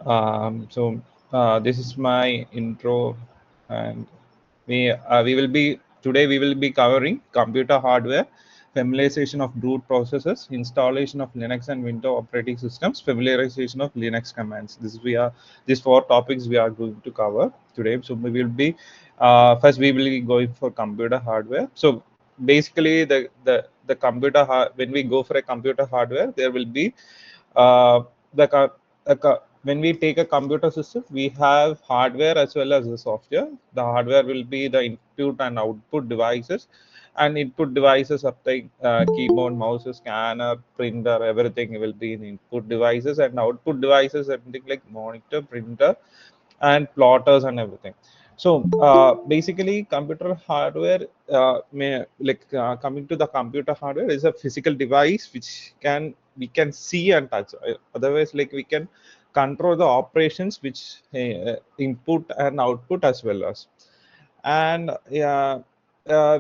This is my intro, and we will be covering computer hardware, familiarization of root processes, installation of Linux and Windows operating systems, familiarization of Linux commands. These four topics we are going to cover today. So we will be first we will be going for computer hardware. So basically, when we go for a computer hardware, there will be uh, the co- when we take a computer system, we have hardware as well as the software. The hardware will be the input and output devices, and input devices of the keyboard, mouse, scanner, printer, everything will be in input devices, and output devices, everything like monitor, printer, and plotters and everything. So basically, computer hardware, coming to the computer hardware, is a physical device which we can see and touch. Otherwise, like we can control the operations which input and output as well as, and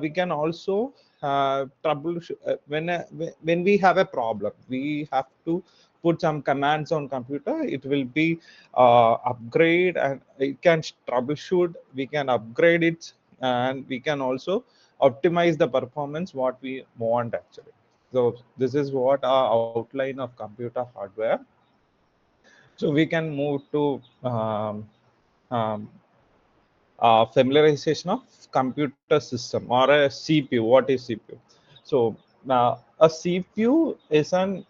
we can also troubleshoot when we have a problem. We have to put some commands on computer. It will be upgrade, and it can troubleshoot. We can upgrade it, and we can also optimize the performance what we want actually. So this is what our outline of computer hardware. So we can move to um, familiarization of computer system or a CPU. What is CPU? So a CPU is an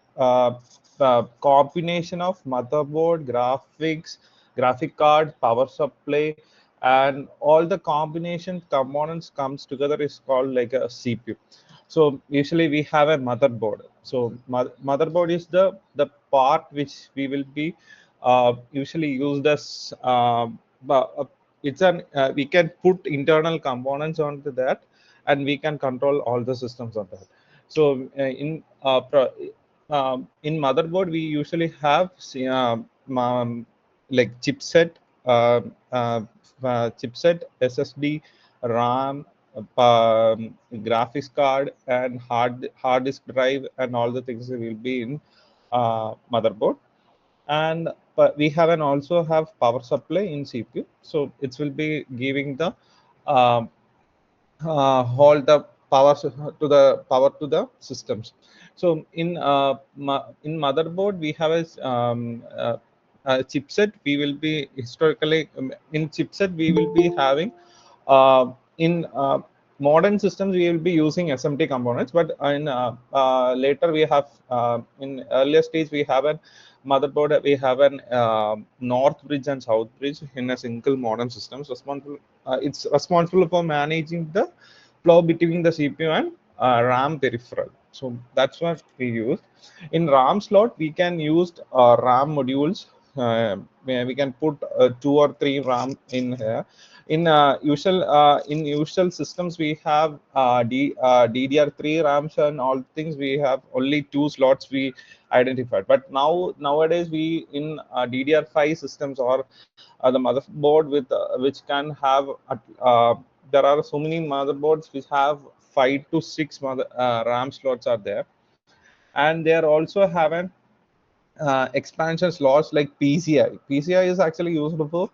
combination of motherboard, graphics, graphic card, power supply, and all the combination components comes together is called like a CPU. So usually we have a motherboard. So motherboard is the part which we will be usually used as it's an we can put internal components onto that, and we can control all the systems on that. So in motherboard we usually have like uh, uh, chipset, ssd, ram, graphics card, and hard disk drive, and all the things will be in motherboard. And but we have and also have power supply in CPU, so it will be giving the um, hold the power to the systems. So in motherboard we have a chipset. We will be historically in chipset we will be having in modern systems we will be using SMT components, but in later we have in earlier stage we have a motherboard. We have an north bridge and south bridge in a single modern systems responsible. It's responsible for managing the flow between the CPU and RAM peripheral. So that's what we use. In RAM slot, we can use RAM modules. Where we can put two or three RAM in here. In usual systems, we have DDR3 RAMs and all things. We have only two slots we identified. But nowadays we in DDR5 systems or the motherboard which can have there are so many motherboards which have 5 to 6 RAM slots are there, and they are also have an expansion slots like PCI. PCI is actually used for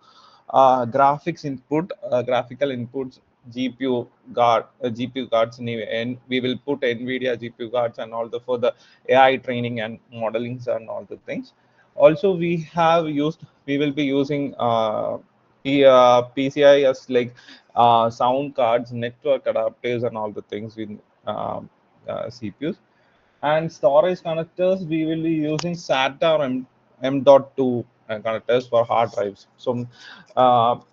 graphics input, graphical inputs, GPU cards, and we will put NVIDIA GPU cards and all the for the AI training and modelings and all the things. Also, we will be using PCI as like sound cards, network adapters, and all the things in CPUs. And storage connectors, we will be using SATA or M.2 connectors for hard drives. So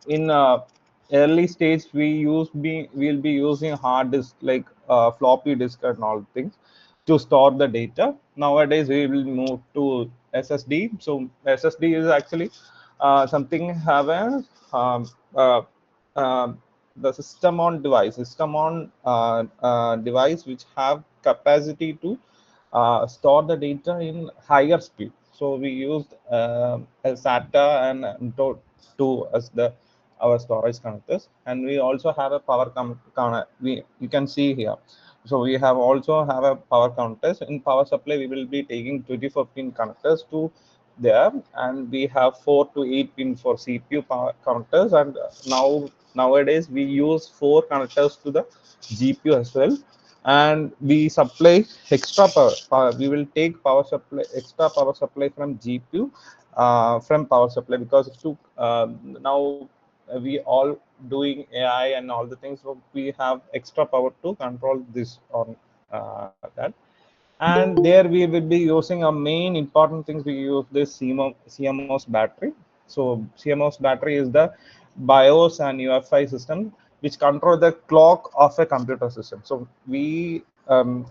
in early stage, we'll be using hard disk like floppy disk and all things to store the data. Nowadays, we will move to SSD. So SSD is actually something have a uh, uh, the system on device which have capacity to store the data in higher speed. So we used a SATA and M.2 as the our storage connectors, and we also have a we you can see here. So we also have a power connectors. In power supply, we will be taking 24 pin connectors to there, and we have 4 to 8 pin for CPU power connectors, and nowadays we use 4 connectors to the GPU as well, and we supply extra power. We will take power supply, extra power supply from GPU, from power supply, because to now we all doing AI and all the things, so we have extra power to control this on that. And there we will be using a main important things. We use this CMOS battery. So CMOS battery is the BIOS and UFI system which control the clock of a computer system. So we have,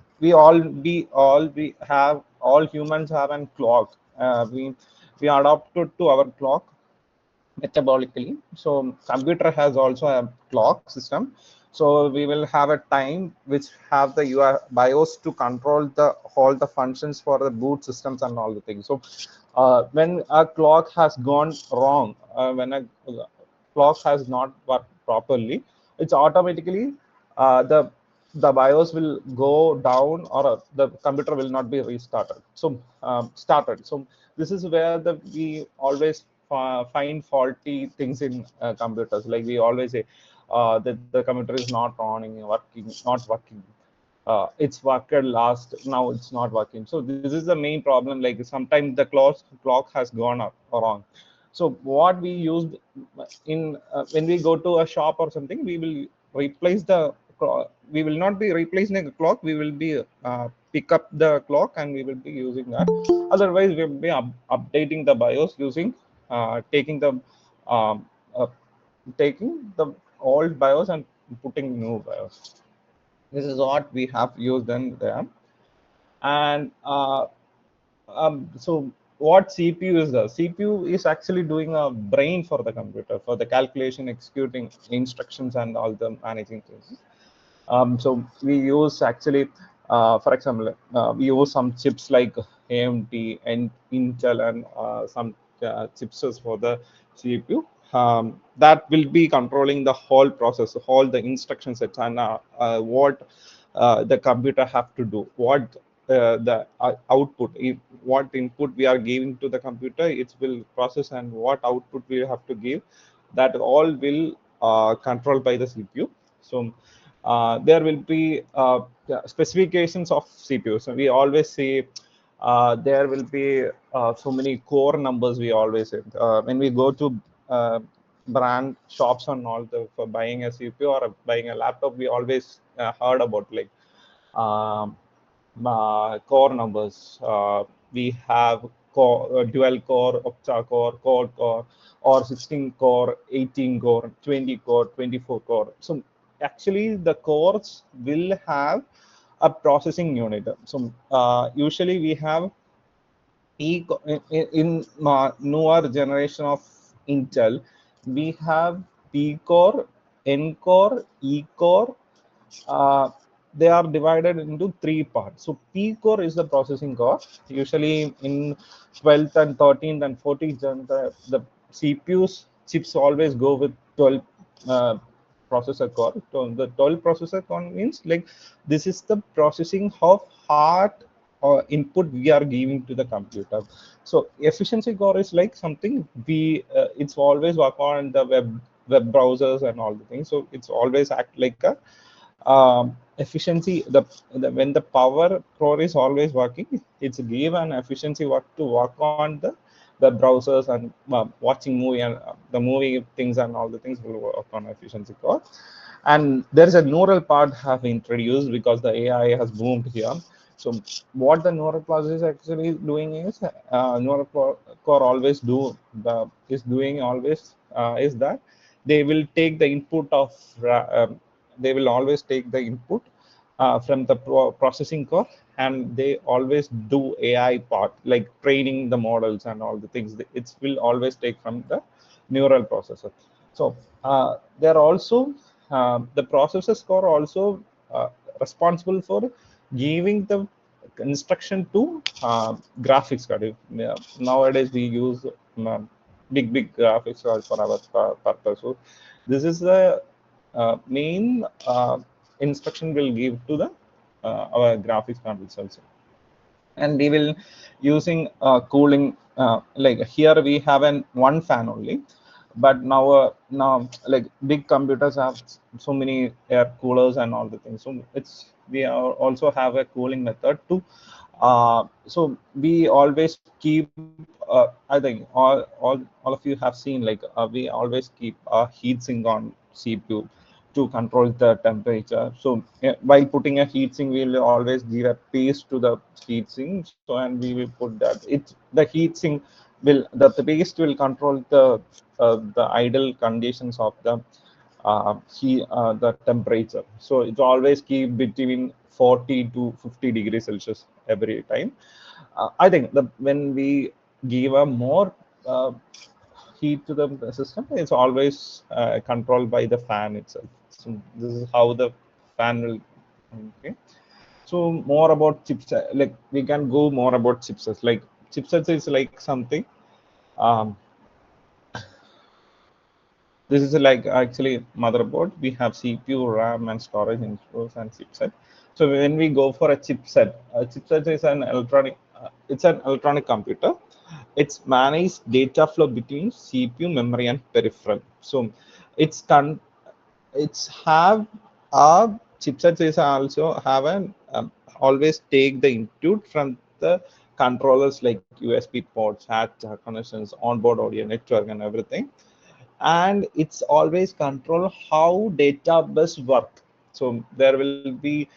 all humans have a clock. We adopted to our clock metabolically. So computer has also a clock system. So we will have a time which have the BIOS to control the all the functions for the boot systems and all the things. So when a clock has gone wrong, when a clock has not worked properly, it's automatically the BIOS will go down, or the computer will not be restarted. So started. So this is where we always find faulty things in computers. Like we always say that the computer is not not working. It's worked last, now it's not working. So this is the main problem. Like sometimes the clock has gone up wrong. So what we used in when we go to a shop or something, we will replace the we will not be replacing the clock. We will be pick up the clock and we will be using that. Otherwise, we will be updating the BIOS using taking the um, uh, taking the old BIOS and putting new BIOS. This is what we have used in there. And so what CPU is, the CPU is actually doing a brain for the computer, for the calculation, executing instructions and all the managing things. So we use actually, for example, we use some chips like AMD and Intel and some chips for the CPU. That will be controlling the whole process, all the instruction sets, and what the computer have to do, what the output, what input we are giving to the computer, it will process, and what output we have to give. That all will controlled by the CPU. So there will be specifications of CPU. So we always say there will be so many core numbers. We always say when we go to brand shops and all for buying a CPU or buying a laptop, we always heard about like um, core numbers. We have dual core, octa core, quad core, or 16 core, 18 core, 20 core, 24 core. So actually, the cores will have a processing unit. So usually we have in newer generation of Intel, we have P core, N core, E core. uh, they are divided into 3 parts. So P core is the processing core. Usually in 12th and 13th and 14th gen, the CPUs chips always go with 12 uh, processor core. So the 12 processor core means like this is the processing of hard input we are giving to the computer. So efficiency core is like something we it's always work on the web browsers and all the things. So it's always act like a efficiency. When the power core is always working, it's give an efficiency work to work on the web browsers and watching movie, and the movie things and all the things will work on efficiency core. And there is a neural part have introduced because the AI has boomed here. So what the neural process is actually doing is neural core always do the is doing always is that they will take the input of they will always take the input from the processing core, and they always do AI part like training the models and all the things. It will always take from the neural processor. So they're also the processors core also responsible for giving the instruction to graphics card. Yeah, nowadays we use big graphics card for our purpose. So this is the main instruction will give to the our graphics card also. And we will using cooling like here we have an one fan only, but now like big computers have so many air coolers and all the things, so it's we are also have a cooling method too. So we always keep I think all of you have seen like we always keep a heat sink on CPU to control the temperature. So while putting a heat sink, we'll always give a paste to the heat sink, so and we will put that it the heat sink will the paste will control the idle conditions of the temperature. So it always keep between 40 to 50 degrees Celsius every time. I think the when we give a more heat to the system, it's always controlled by the fan itself. So this is how the fan will. Okay. So more about chipset, like we can go more about chipsets. Like chipsets is like something. Um, this is like actually motherboard. We have CPU, RAM, and storage inflows and chipset. So when we go for a chipset is an electronic. It's an electronic computer. It's managed data flow between CPU, memory, and peripheral. So it's con it's have a chipset is also have an always take the input from the controllers like USB ports, hat connections, onboard audio network, and everything, and it's always control how data bus work. So there will be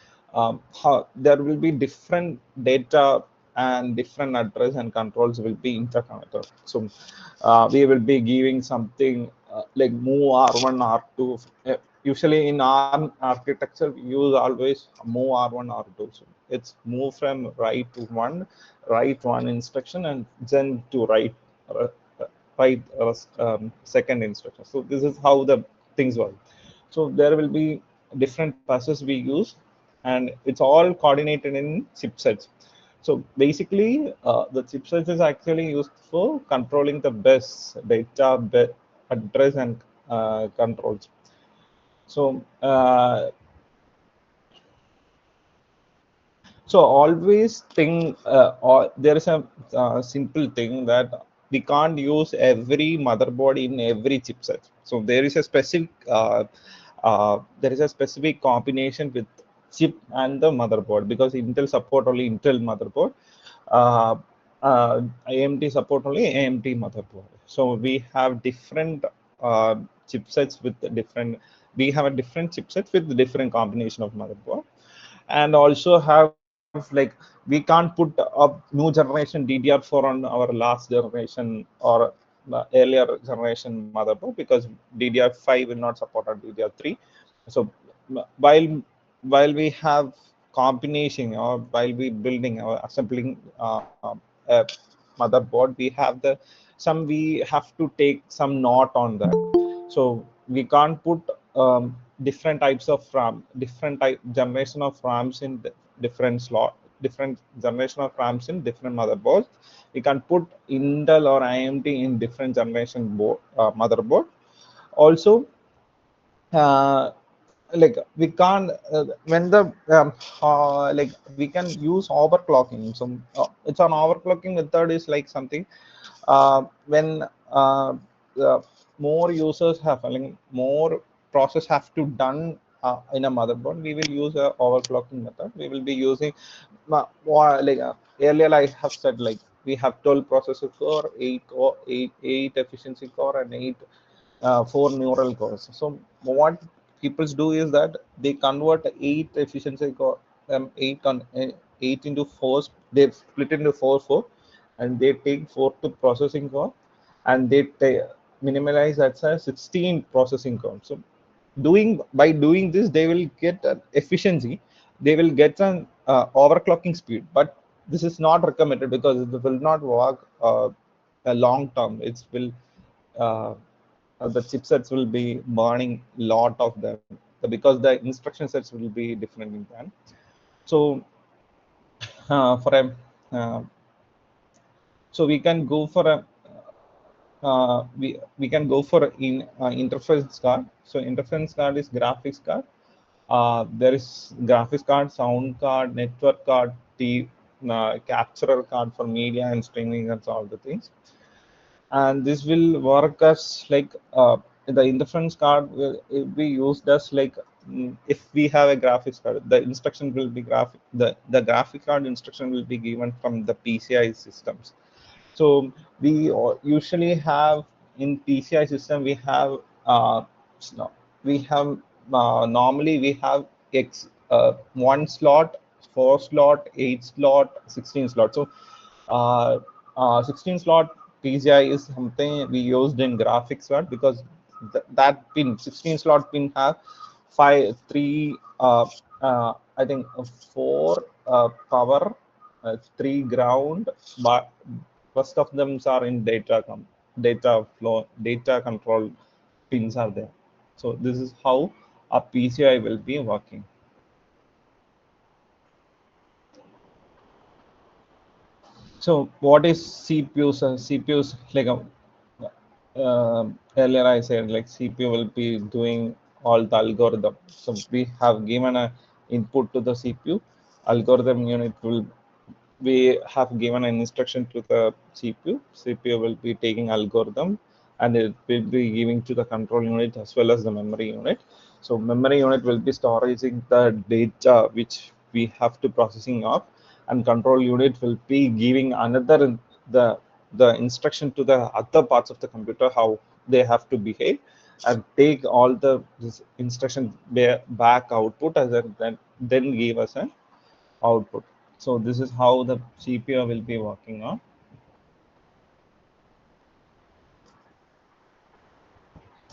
there will be different data and different address and controls will be interconnected. So we will be giving something like move r1 r2. Usually in our architecture we use always move r1 r2. So it's move from write one instruction and then to write uh, write second instruction. So this is how the things work. So there will be different buses we use, and it's all coordinated in chipsets. So basically, the chipsets is actually used for controlling the bus, data, address, and controls. So so always think, or there is a simple thing that we can't use every motherboard in every chipset. So there is a specific combination with chip and the motherboard, because Intel support only Intel motherboard, uh, AMD support only AMD motherboard. So we have different chipsets with different. We have a different chipsets with different combination of motherboard, and also have like we can't put a new generation DDR4 on our last generation or earlier generation motherboard, because DDR5 will not support our DDR3. So while we have combination, or while we building or assembling a motherboard, we have the some we have to take some knot on that. So we can't put different types of RAM, different type generation of RAMs in different slot, different generation of RAMs in different motherboards. We can put Intel or AMD in different generation motherboard. Also, uh, like we can't when the like we can use overclocking. So it's an overclocking method is like something when more users have, like, more process have to done in a motherboard, we will use a overclocking method. We will be using like earlier I have said, like we have 12 processor core, 8 efficiency core, and 4 neural cores. So what people do is that they convert 8 efficiency core, 8 into 4, they split into 4, and they take 4 to processing core, and they minimize that as 16 processing core. So doing this, they will get an efficiency, they will get an overclocking speed, but this is not recommended because it will not work a long term. It will uh, the chipsets will be burning lot of them, because the instruction sets will be different in that. So for a so we can go for a we can go for in interface card. So interface card is graphics card. There is graphics card, sound card, network card, capturer card for media and streaming and all the things. And this will work as like the interference card will be used as like if we have a graphics card, the instruction will be the graphic card instruction will be given from the PCI systems. So we usually have in PCI system we have no, we have normally we have one slot, four slot, eight slot, 16 slot. So uh, 16 slot PCI is something we used in graphics card because that pin 16 slot pin have three I think four power, three ground, but first of them are in data flow, data control pins are there. So this is how a PCI will be working. So what is CPUs? CPUs like earlier I said like CPU will be doing all the algorithm. So we have given a input to the CPU. Algorithm unit will we have given an instruction to the CPU. CPU will be taking algorithm and it will be giving to the control unit as well as the memory unit. So memory unit will be storing the data which we have to processing of, and control unit will be giving another the instruction to the other parts of the computer how they have to behave, and take all the this instruction back output as a, then give us an output. So this is how the CPU will be working on.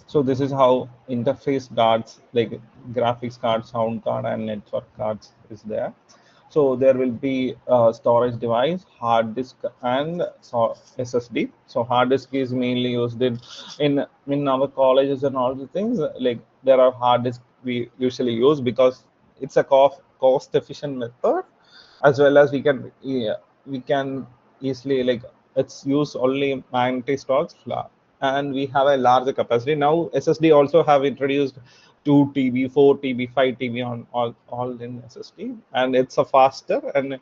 So this is how interface cards like graphics card, sound card, and network cards is there. So there will be storage device, hard disk, and SSD. So hard disk is mainly used in our colleges and all the things. Like there are hard disk we usually use because it's a cost efficient method, as well as we can easily like it's use only magnetic stocks, and we have a larger capacity. Now SSD also have introduced 2 TB, 4 TB, 5 TB on all in SSD, and it's a faster. And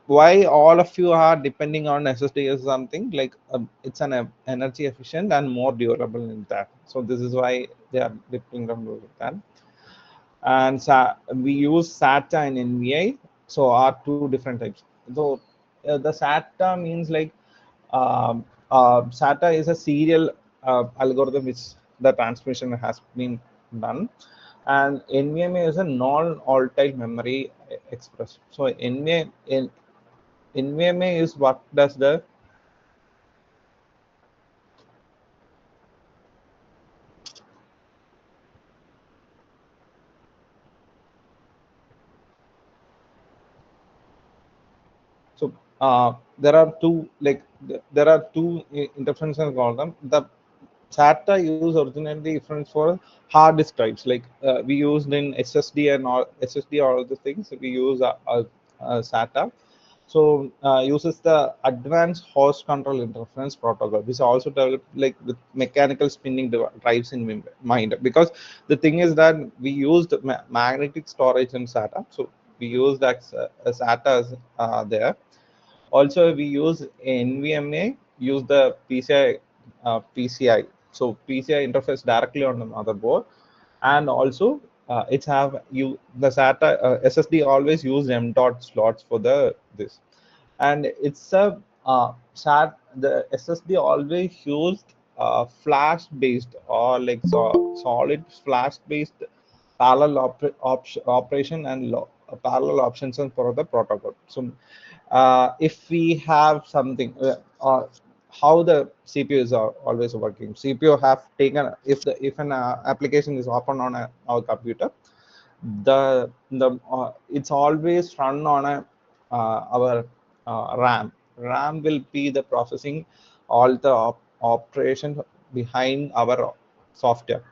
why all of you are depending on SSD is something like it's an energy efficient and more durable in that. So this is why they are depending on that. And we use SATA and NVI. So are two different types. So the SATA means like SATA is a serial algorithm which the transmission has been done, and NVMe is a non-volatile memory express. So NVMe is what does the so there are two like there are two interferences called them. The SATA use originally different for hard disk types. Like we used in SSD and all SSD all the things we use SATA. So uses the advanced host control interference protocol, which also developed like with mechanical spinning drives in mind. Because the thing is that we used magnetic storage in SATA, so we used that SATA there. Also, we use NVMe, use the PCI. So PCI interface directly on the motherboard, and also it's have you the SATA SSD always use M dot slots for the this, and it's a the SSD always used flash based or like solid flash based parallel operation and parallel options and for the protocol. So if we have something how the CPU is always working. CPU have taken if an application is open on our computer, the it's always run on our RAM. RAM will be the processing all the operation behind our software,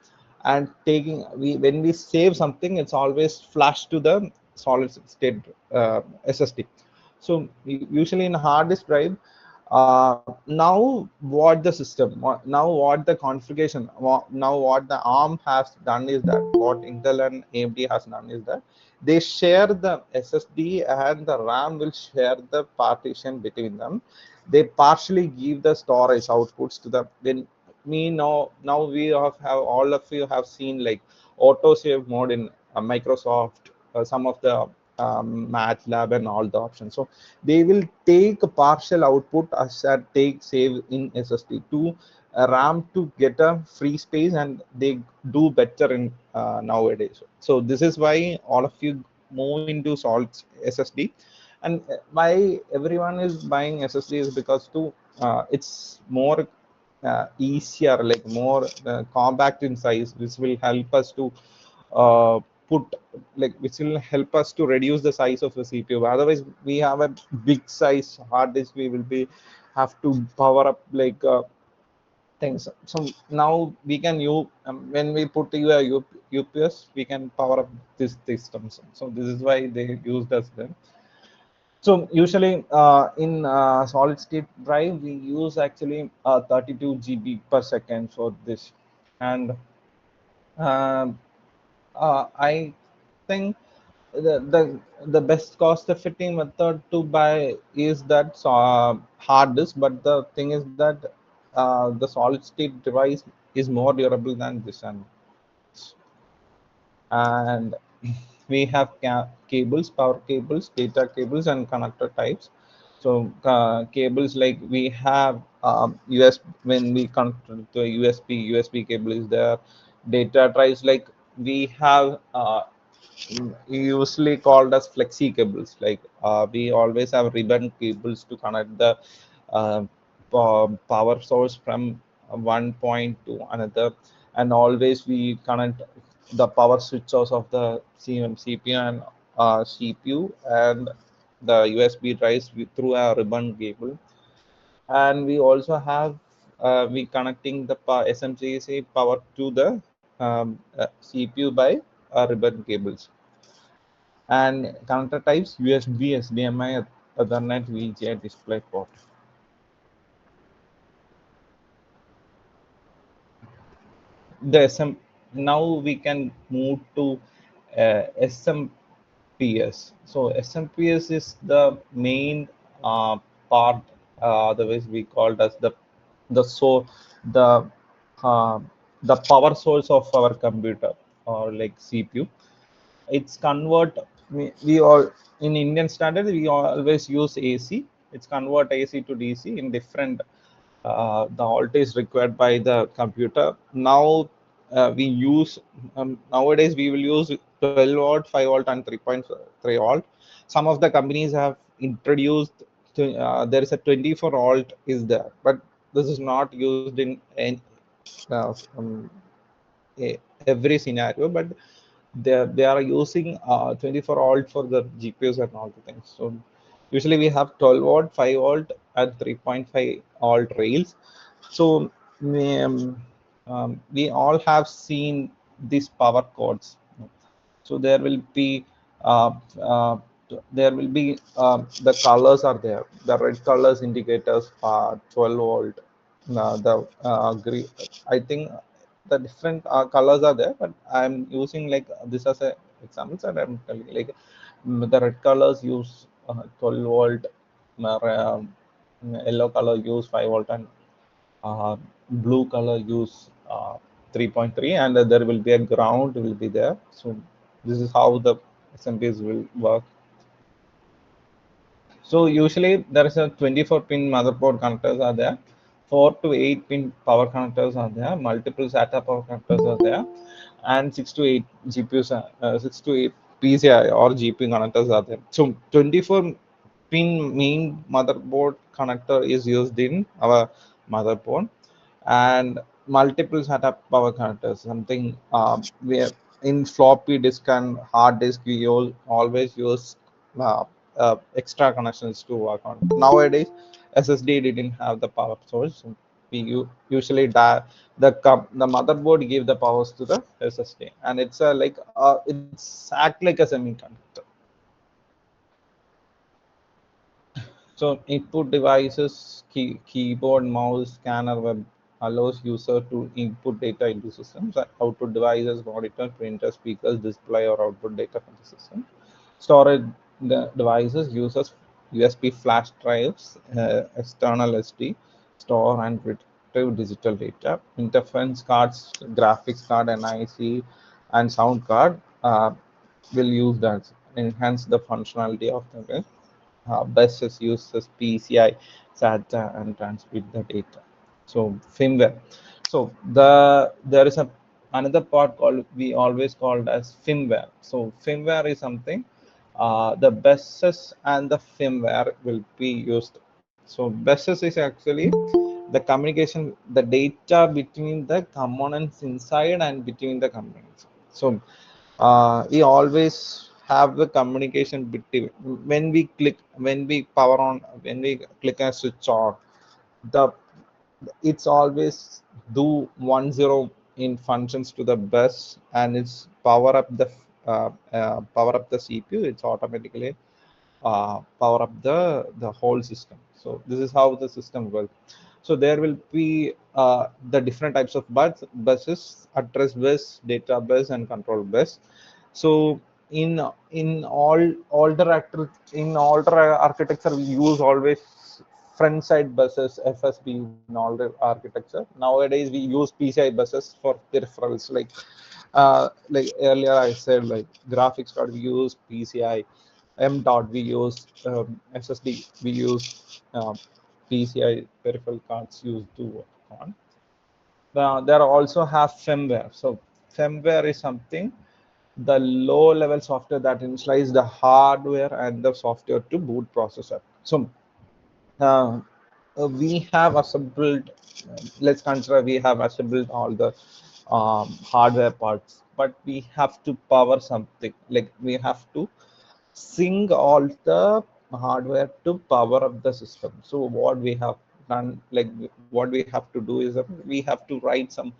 and taking when we save something, it's always flashed to the solid state SSD. So usually in hard disk drive, now what the system, now what the configuration, now what the ARM has done is that what Intel and AMD has done is that they share the SSD and the RAM will share the partition between them. They partially give the storage outputs to the when me now we have all of you have seen like autosave mode in Microsoft, some of the MATLAB and all the options. So they will take a partial output as a take save in SSD to RAM to get a free space, and they do better in nowadays. So this is why all of you move into solid SSD, and why everyone is buying SSD is because to it's more easier, like more compact in size, which will help us to uh, put like which will help us to reduce the size of the CPU. Otherwise, we have a big size hard disk. We will be have to power up like things. So now we can use when we put a UPS, we can power up this systems. So this is why they used as them. So usually in solid state drive, we use actually 32 GB per second for this. And um I think the best cost effective method to buy is that hard disk. But the thing is that the solid state device is more durable than this, and we have cables, power cables, data cables, and connector types. So cables like we have US when we connect to a USB cable is there. Data drives like we have usually called as flexi cables. Like we always have ribbon cables to connect the uh, power source from one point to another, and always we connect the power switches of the CPU and CPU and the USB drives through a ribbon cable. And we also have we connecting the SMCC power to the CPU by ribbon cables. And connector types USB, HDMI, Ethernet, VGA, DisplayPort. The SM Now we can move to SMPS. So SMPS is the main part, otherwise we called as the so the uh, the power source of our computer or like CPU. It's convert we all in Indian standard we always use AC. It's convert AC to DC in different the voltage required by the computer. Now we use nowadays we will use 12 volt, 5 volt, and 3.3 volt. Some of the companies have introduced there is a 24 volt is there, but this is not used in any, uh, um, every scenario. But they are using 24 volt for the GPUs and all the things. So usually we have 12 volt, 5 volt, and 3.5 volt rails. So we all have seen these power cords. So uh, uh, there will be the colors are there. The red colors indicators are 12 volt. The green, I think the different colors are there, but I'm using like this as a example. So I'm telling like the red colors use 12 volt, yellow color use 5 volt, and uh, blue color use 3.3, and there will be a ground will be there. So this is how the SMPs will work. So usually there is a 24 pin motherboard connectors are there, 4 to 8 pin power connectors are there, multiple SATA power connectors are there, and 6 to 8 GPUs, 6 to 8 PCI or GPU connectors are there. So 24 pin main motherboard connector is used in our motherboard, and multiple SATA power connectors. Something where in floppy disk and hard disk we always use uh, extra connections to work on. Nowadays, SSD didn't have the power source. So we usually the motherboard give the powers to the SSD, and it's like it's act like a semiconductor. So input devices, keyboard, mouse, scanner, web. allows user to input data into systems. Output devices, monitor, printer, speakers, display or output data from the system. Storage devices uses USB flash drives, external SD, store and retrieve digital data. Interference cards, graphics card, NIC, and sound card will use that enhance the functionality of the buses uses PCI, SATA, and transmit the data. So firmware. So there is a another part called we always called as firmware. So firmware is something the buses and the firmware will be used. So buses is actually the communication, the data between the components inside and between the components. So we always have the communication between when we power on, when we click a switch on, the it's always do 10 in functions to the bus, and it's power up the CPU. It's automatically power up the whole system. So this is how the system works. So there will be the different types of buses: address bus, data bus, and control bus. So in older architecture, we use always front side buses, FSB in older architecture. Nowadays we use PCI buses for peripherals, like earlier I said, like graphics card we use PCI, M dot we use SSD, we use PCI peripheral cards used to work on. There also have firmware. So firmware is something, the low level software that initialize the hardware and the software to boot processor. So uh, we have assembled, let's consider we have assembled all the hardware parts, but we have to power something, like we have to sync all the hardware to power up the system. So what we have done, like what we have to do is that we have to write some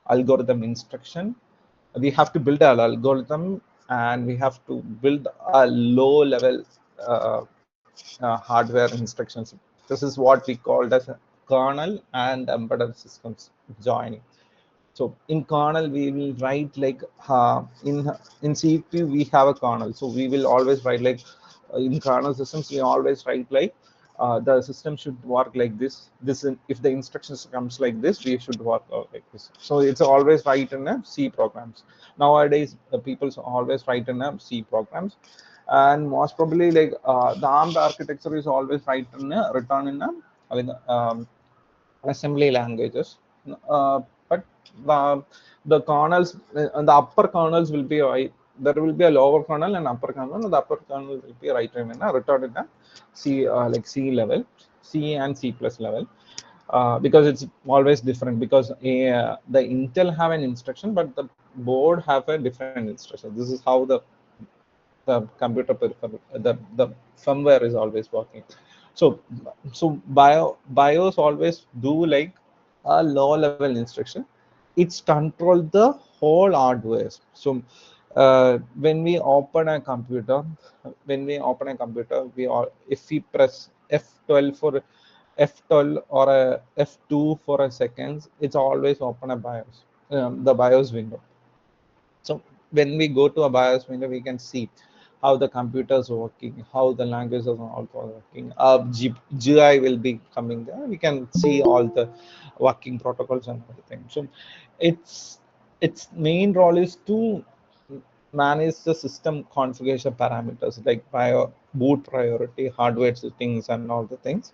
algorithm instruction. We have to build an algorithm, and we have to build a low level hardware instructions. This is what we called as a kernel and embedded systems joining. So in kernel, we will write like in CPU we have a kernel. So we will always write like in kernel systems we always write like the system should work like this. If the instructions comes like this, we should work like this. So it's always write in a C programs. Nowadays, people always write in a C programs, and most probably like the ARM architecture is always written in a with, assembly languages. But uh, the kernels, the upper kernels will be right. There will be a lower kernel and upper kernel, and the upper kernel will be written in a C, like C level, C and C plus level. Because it's always different, because the Intel have an instruction, but the board have a different instruction. This is how the computer the firmware is always working. So BIOS always do like a low level instruction. It's control the whole hardware. So when we open a computer, we all, if we press F12 for F12 or a F2 for a seconds, it's always open a BIOS, the BIOS window. So when we go to a BIOS window, we can see how the computer is working, how the languages are also working. GUI will be coming there. We can see all the working protocols and everything. So its its main role is to manage the system configuration parameters like boot priority, hardware settings, and all the things,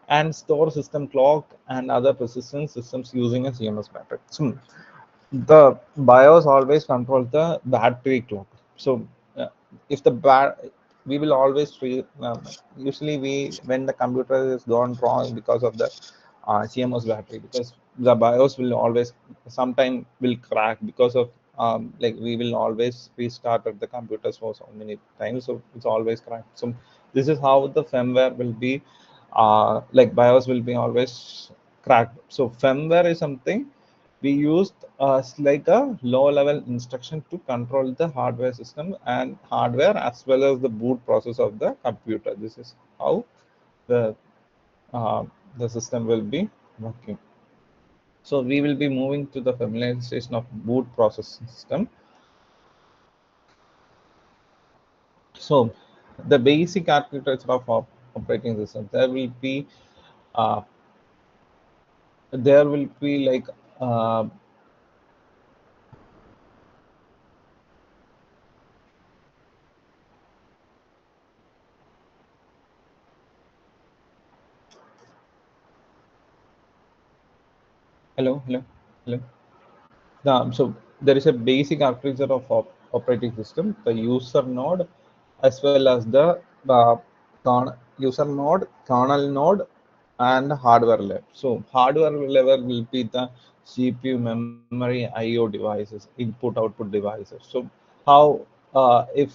and store system clock and other persistent systems using a CMS matrix. So the BIOS always controls the battery clock. So uh, if we will always usually we when the computer is gone wrong because of the CMOS battery, because the BIOS will always sometime will crack because of like we will always restart the computers for so many times, so it's always cracked. So this is how the firmware will be like BIOS will be always cracked. So firmware is something we used like a low level instruction to control the hardware system and hardware as well as the boot process of the computer. This is how the uh, the system will be working. So we will be moving to the familiarization of boot process system. So the basic architecture of operating system, uh, there will be like uh, hello, hello, hello. So there is a basic architecture of operating system, the user node, as well as the uh, user node, kernel node, and hardware level. So hardware level will be the CPU, memory, I/O devices, input/output devices. So how if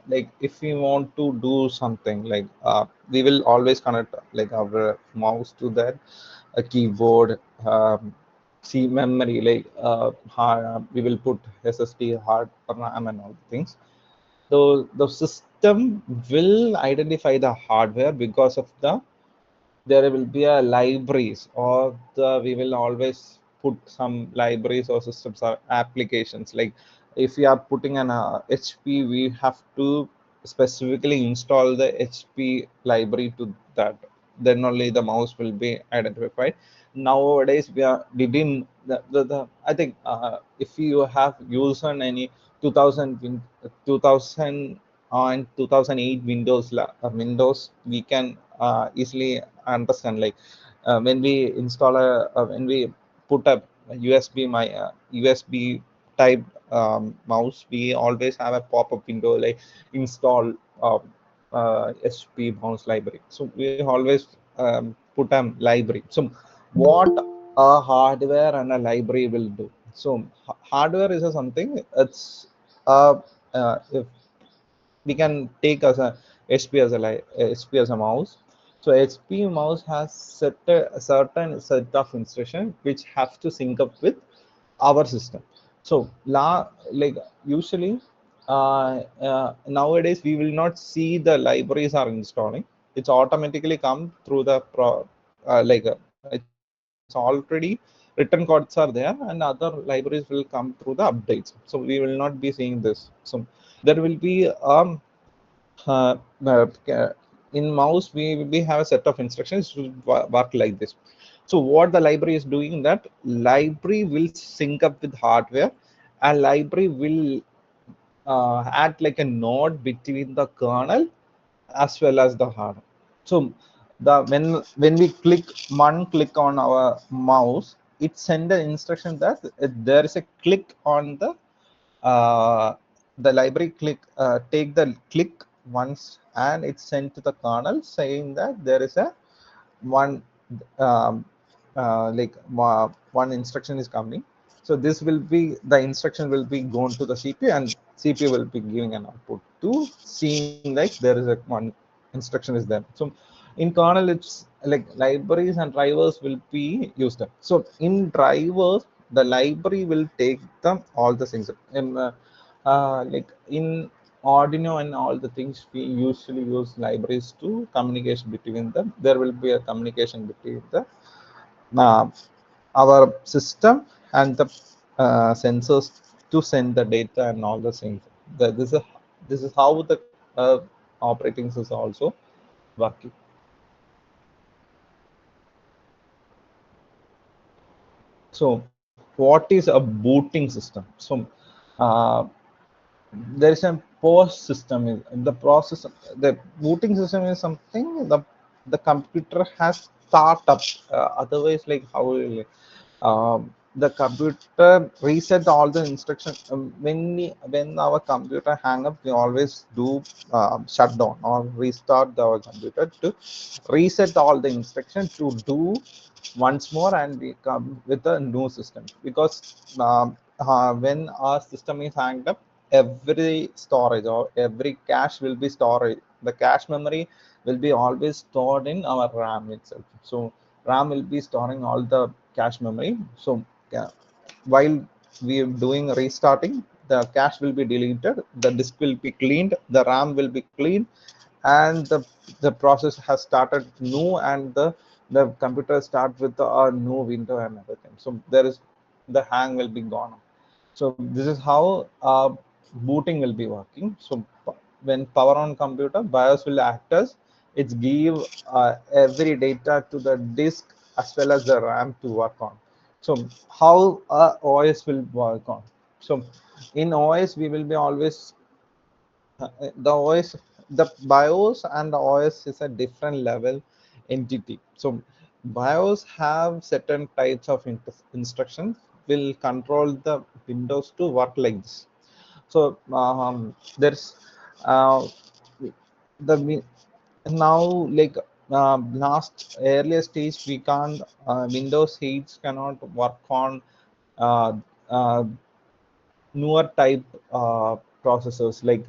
like if we want to do something like we will always connect like our mouse to that a keyboard, see memory like we will put SSD, hard RAM, and all the things. So the system will identify the hardware because of the there will be a libraries or the we will always put some libraries or systems or applications like if we are putting an HP, we have to specifically install the HP library to that, then only the mouse will be identified. Nowadays we didn't the I think if you have used on any 2000 and 2008 Windows, we can easily understand like when we install when we put a USB type mouse, we always have a pop-up window like install uh, HP mouse library. So we always put a library. So what a hardware and a library will do. So hardware is a something it's if we can take as a HP as HP as a mouse. So HP mouse has set a certain set of instruction which have to sync up with our system. So like usually nowadays we will not see the libraries are installing. It's automatically come through the it's already written codes are there and other libraries will come through the updates. So we will not be seeing this. So there will be uh, uh, in mouse we have a set of instructions to work like this. So what the library is doing, that library will sync up with hardware, and library will act like a node between the kernel as well as the hardware. So the when we click on our mouse, it send an instruction that there is a click on uh, the library click take the click once, and it's sent to the kernel saying that there is a one um, one instruction is coming. So this will be the instruction will be going to the CPU, and CPU will be giving an output to seeing like there is a one instruction is there. So in kernel it's like libraries and drivers will be used. So in drivers the library will take them all the things in like in Arduino and all the things, we usually use libraries to communication between them. There will be a communication between the uh, our system and the sensors to send the data and all the things. This is how the operating system also working. So what is a booting system? So uh, there is a post system is the process. The booting system is something the computer has startup, otherwise like how the computer reset all the instructions when our computer hang up, we always do shut down or restart our computer to reset all the instructions to do once more, and we come with a new system because when our system is hanged up, every storage or every cache will be stored. The cache memory will be always stored in our RAM itself. So RAM will be storing all the cache memory. So yeah, while we are doing restarting, the cache will be deleted, the disk will be cleaned, the RAM will be cleaned, and the process has started new, and the the computer start with a new window and everything. So there is the hang will be gone. So this is how booting will be working. So when power on computer, BIOS will act as it's give every data to the disk as well as the RAM to work on. So how OS will work on? So in OS we will be always the OS, the BIOS and the OS is a different level entity. So BIOS have certain types of instructions will control the Windows to work like this. So there's uh, the now like last earlier stage we can't Windows 8 cannot work on uh, uh, newer type processors like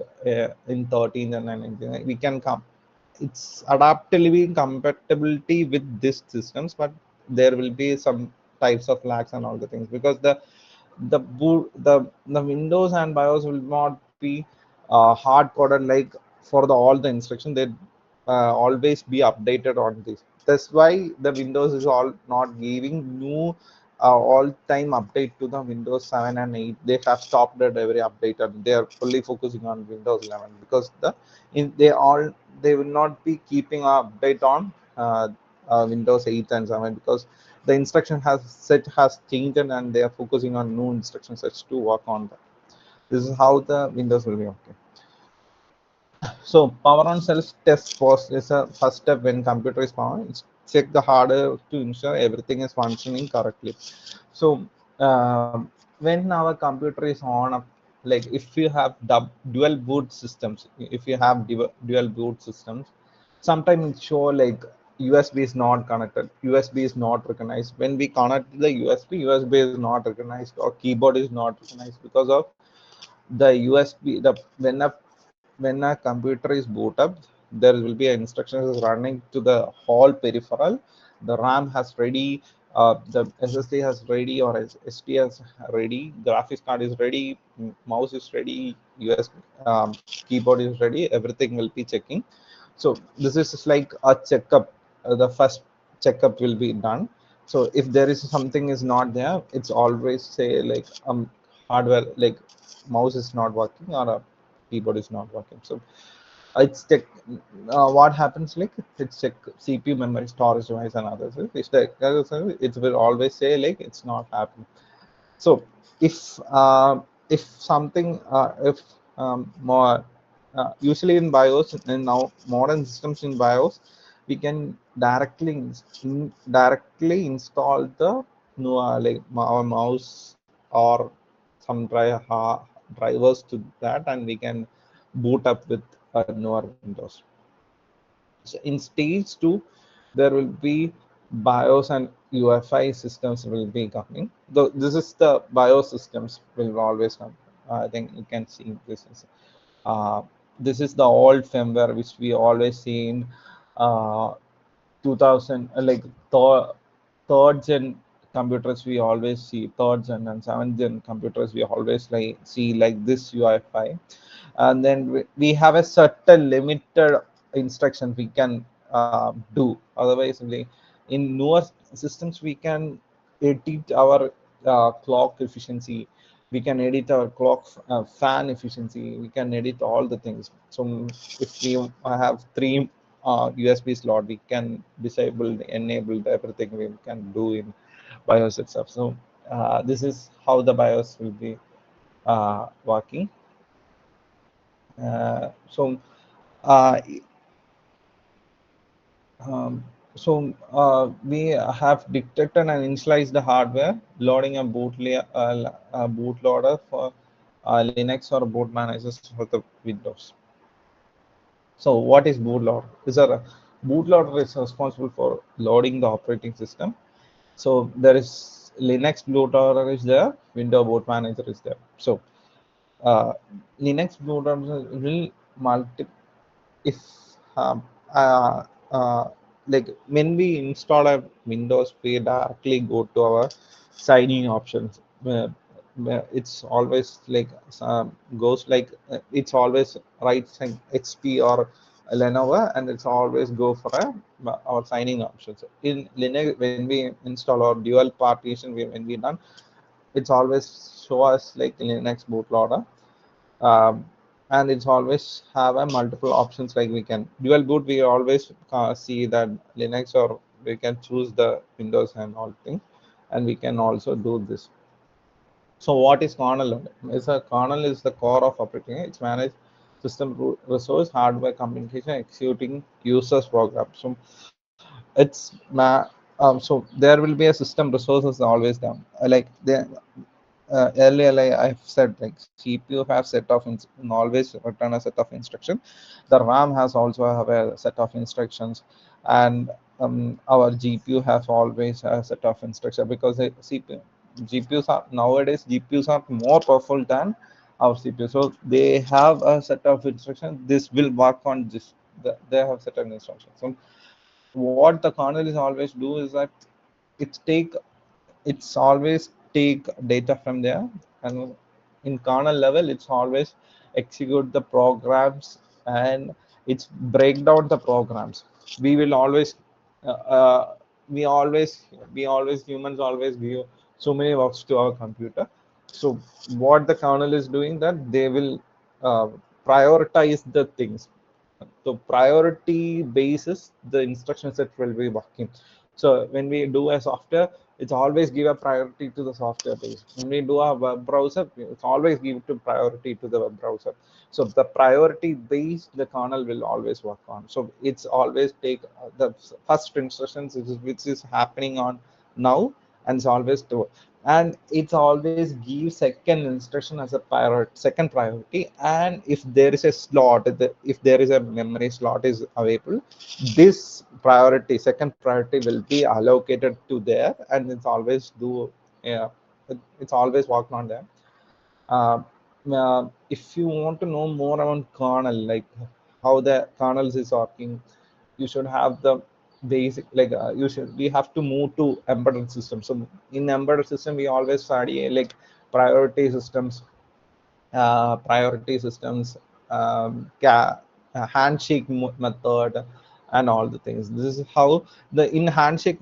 in 13 and anything. We can come. It's adaptively compatibility with these systems, but there will be some types of lags and all the things because the Windows and BIOS will not be hard coded like for the all the instruction. They always be updated on this. That's why the Windows is all not giving new all time update to the Windows 7 and 8. They have stopped at every update and they are fully focusing on Windows 11 because they will not be keeping an update on Windows 8 and 7 because the instruction has changed and they are focusing on new instruction sets to work on that. This is how the Windows will be okay. So power on self test first is a first step when computer is powered. It's check the hardware to ensure everything is functioning correctly. So when our computer is on up, like if you have dual boot systems, if you have dual boot systems, sometimes it show like USB is not connected, USB is not recognized. When we connect the USB is not recognized or keyboard is not recognized because of the USB. The when a computer is boot up, there will be instructions running to the whole peripheral. The RAM has ready, the SSD has ready or SD has ready, graphics card is ready, mouse is ready, USB keyboard is ready. Everything will be checking. So this is just like a checkup. The first checkup will be done. So if there is something is not there, it's always say like hardware like mouse is not working or a keyboard is not working. So it's check what happens like it's check CPU, memory, storage device, and others. It's the it will always say like it's not happening. So if something if more usually in BIOS and now modern systems in BIOS, we can directly install the like our mouse or some drivers to that, and we can boot up with newer Windows. So in stage two, there will be BIOS and UEFI systems will be coming. Though this is the BIOS systems will always come. I think you can see uh, this is the old firmware which we always see in uh, 2000 like third gen computers. We always see third gen and seventh gen computers. We always like see like this UEFI, and then we have a certain limited instruction we can do. Otherwise in newer systems we can edit our clock efficiency, we can edit our clock fan efficiency, we can edit all the things. So if we have three USB slot, we can disable enable everything we can do in BIOS itself. So this is how the BIOS will be working. So uh, we have detected and initialized the hardware, loading a bootloader for Linux or boot managers for the Windows. So what is bootloader? Is a bootloader is responsible for loading the operating system. So there is Linux bootloader is there, Windows boot manager is there. So uh, Linux bootloader will multi if um, uh, uh, like when we install a Windows, we directly go to our signing options. It's always like goes like it's always right sign XP or Lenovo, and it's always go for our signing options. In Linux, when we install our dual partition, when we done, it's always show us like Linux bootloader, um, and it's always have a multiple options like we can dual boot. We always see that Linux, or we can choose the Windows and all things, and we can also do this. So what is kernel? Is a kernel is the core of operating. It's managed system resource, hardware communication, executing users program. So it's so there will be a system resources always down. Like the earlier, like I've said, like CPU have set of always return a set of instruction. The RAM has also have a set of instructions, and our GPU has always a set of instruction, because CPU, GPUs are nowadays GPUs are more powerful than our CPU, so they have a set of instructions. This will work on this. They have set of instructions. So what the kernel is always do is that it's always take data from there, and in kernel level it's always execute the programs, and it's break down the programs. We will always uh, uh, we always we always humans always give so many works to our computer. So what the kernel is doing, that they will uh, prioritize the things. So priority basis the instruction set will be working. So when we do a software, it's always give a priority to the software base. When we do a web browser, it's always give to priority to the web browser. So the priority base the kernel will always work on. So it's always take the first instructions which is happening on now, and it's always do, and it's always give second instruction as a second priority. And if there is a slot, if there is a memory slot is available, this priority second priority will be allocated to there, and it's always do, yeah, it's always work on there. uh, if you want to know more about kernel, like how the kernels is working, you should have the basic, like we have to move to embedded system. So in embedded system we always study like priority systems, priority systems, handshake method, and all the things. This is how the in handshake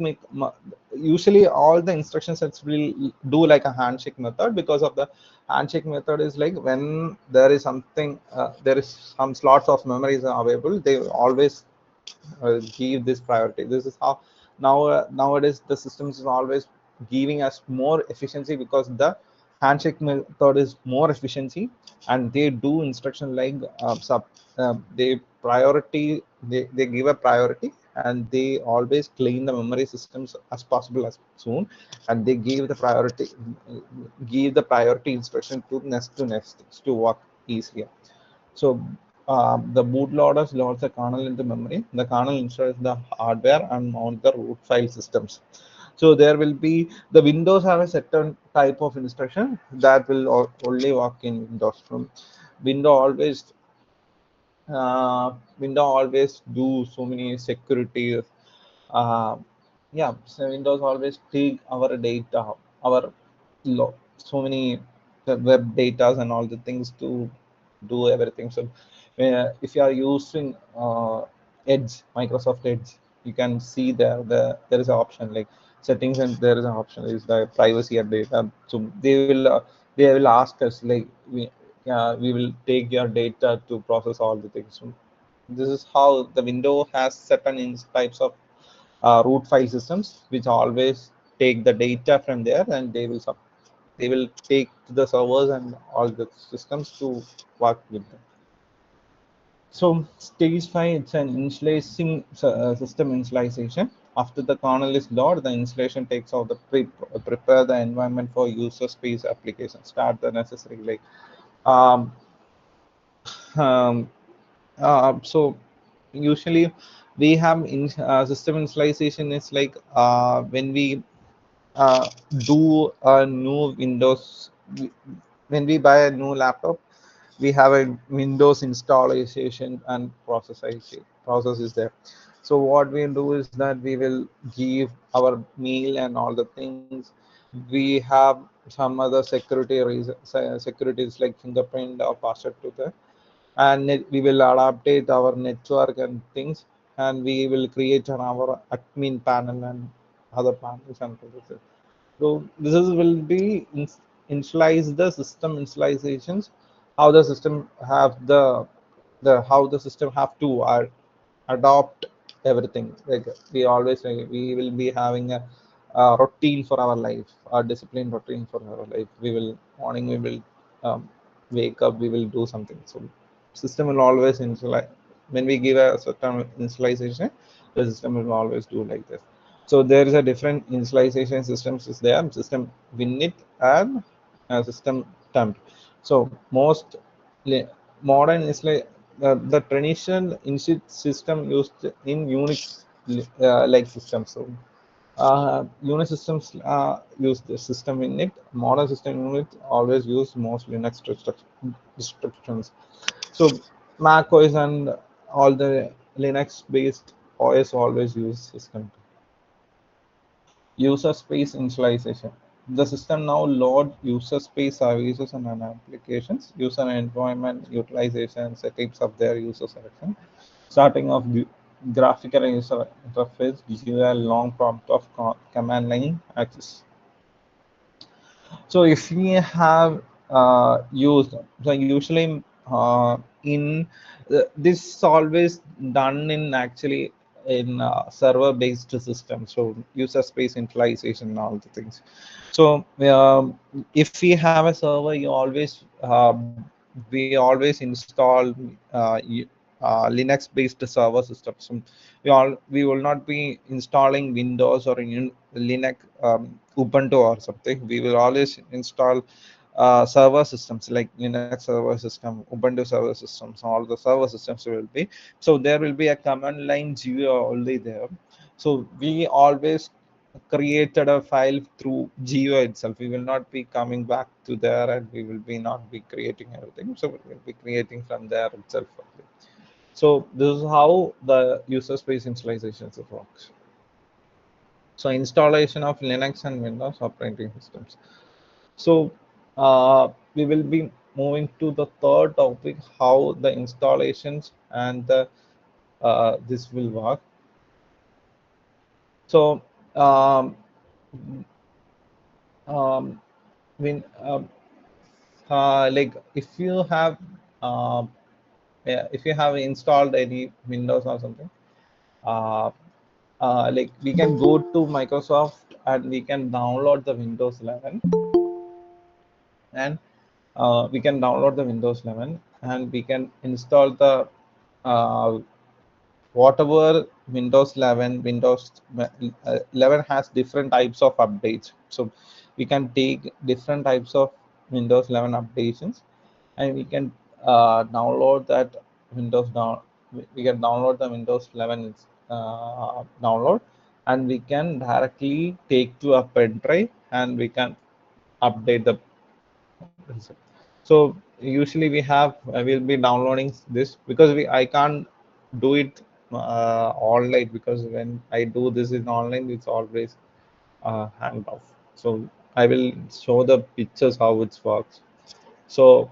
usually all the instruction sets will do like a handshake method, because of the handshake method is like when there is something, there is some slots of memories are available, they always give this priority. This is how nowadays the systems is always giving us more efficiency, because the handshake method is more efficiency, and they do instruction like they priority, they give a priority, and they always clean the memory systems as possible as soon, and they give the priority instruction to next to work easier. So the bootloaders loads the kernel into memory. The kernel installs the hardware and mount the root file systems. So there will be the Windows have a certain type of instruction that will only work in Windows. From Windows always do so many security. Uh, yeah, so Windows always take our data, our so many web data and all the things to do everything. So if you are using Edge, Microsoft Edge, you can see there is an option like settings, and there is an option is the privacy and data. So they will ask us like we will take your data to process all the things. So this is how the window has certain types of root file systems which always take the data from there, and they will take to the servers and all the systems to work with them. So stage 5, it's an initializing system initialization. After the kernel is loaded, the installation takes out the prepare the environment for user space application. Start the necessary like um, um, so usually we have system initialization is like when we uh, do a new Windows, when we buy a new laptop, we have a Windows installation and process is there. So what we do is that we will give our mail and all the things. We have some other security reason, securities like fingerprint or password to that. and we will adaptate our network and things, and we will create an our admin panel and other panels and processes. So this is will be initialize the system initializations, how the system have the how the system have to adopt everything. Like we always like, we will be having a routine for our life, a discipline routine for our life. We will morning we will wake up, we will do something. So system will always initialize when we give a certain initialization, the system will always do like this. So there is a different initialization systems is there, system winit and system temp. So most modern is like the traditional init system used in Unix like systems. So Unix systems use the system init. Modern system unit always use most Linux restrictions. So Mac OS and all the Linux based OS always use system. User space initialization. The system now load user space services and applications, user environment utilization, settings of their user selection, starting off the graphical user interface, gives you a long prompt of command line access. So if we have used, so usually in this is always done in actually in server based systems, so user space initialization and all the things. So if we have a server, you always we always install Linux based server systems. So we will not be installing Windows or Linux, Ubuntu or something. We will always install server systems like Linux server system, Ubuntu server systems, all the server systems will be. So there will be a command line GUI only there. So we always created a file through GUI itself. We will not be coming back to there, and we will be not be creating everything. So we will be creating from there itself only. So this is how the user space initialization works. So installation of Linux and Windows operating systems. So we will be moving to the third topic, how the installations and the this will work. So um, um, when like uh, if you have installed any Windows or something, uh, like we can go to Microsoft and we can download the Windows 11, and we can download the Windows 11 and we can install the uh, whatever Windows 11. Windows 11 has different types of updates. So we can take different types of Windows 11 updations, and we can download that Windows down. We can download the Windows 11 download, and we can directly take to a pen drive, and we can update the. So usually we have we'll be downloading this because we I can't do it online, because when I do this in online, it's always hanged off. So I will show the pictures how it works. So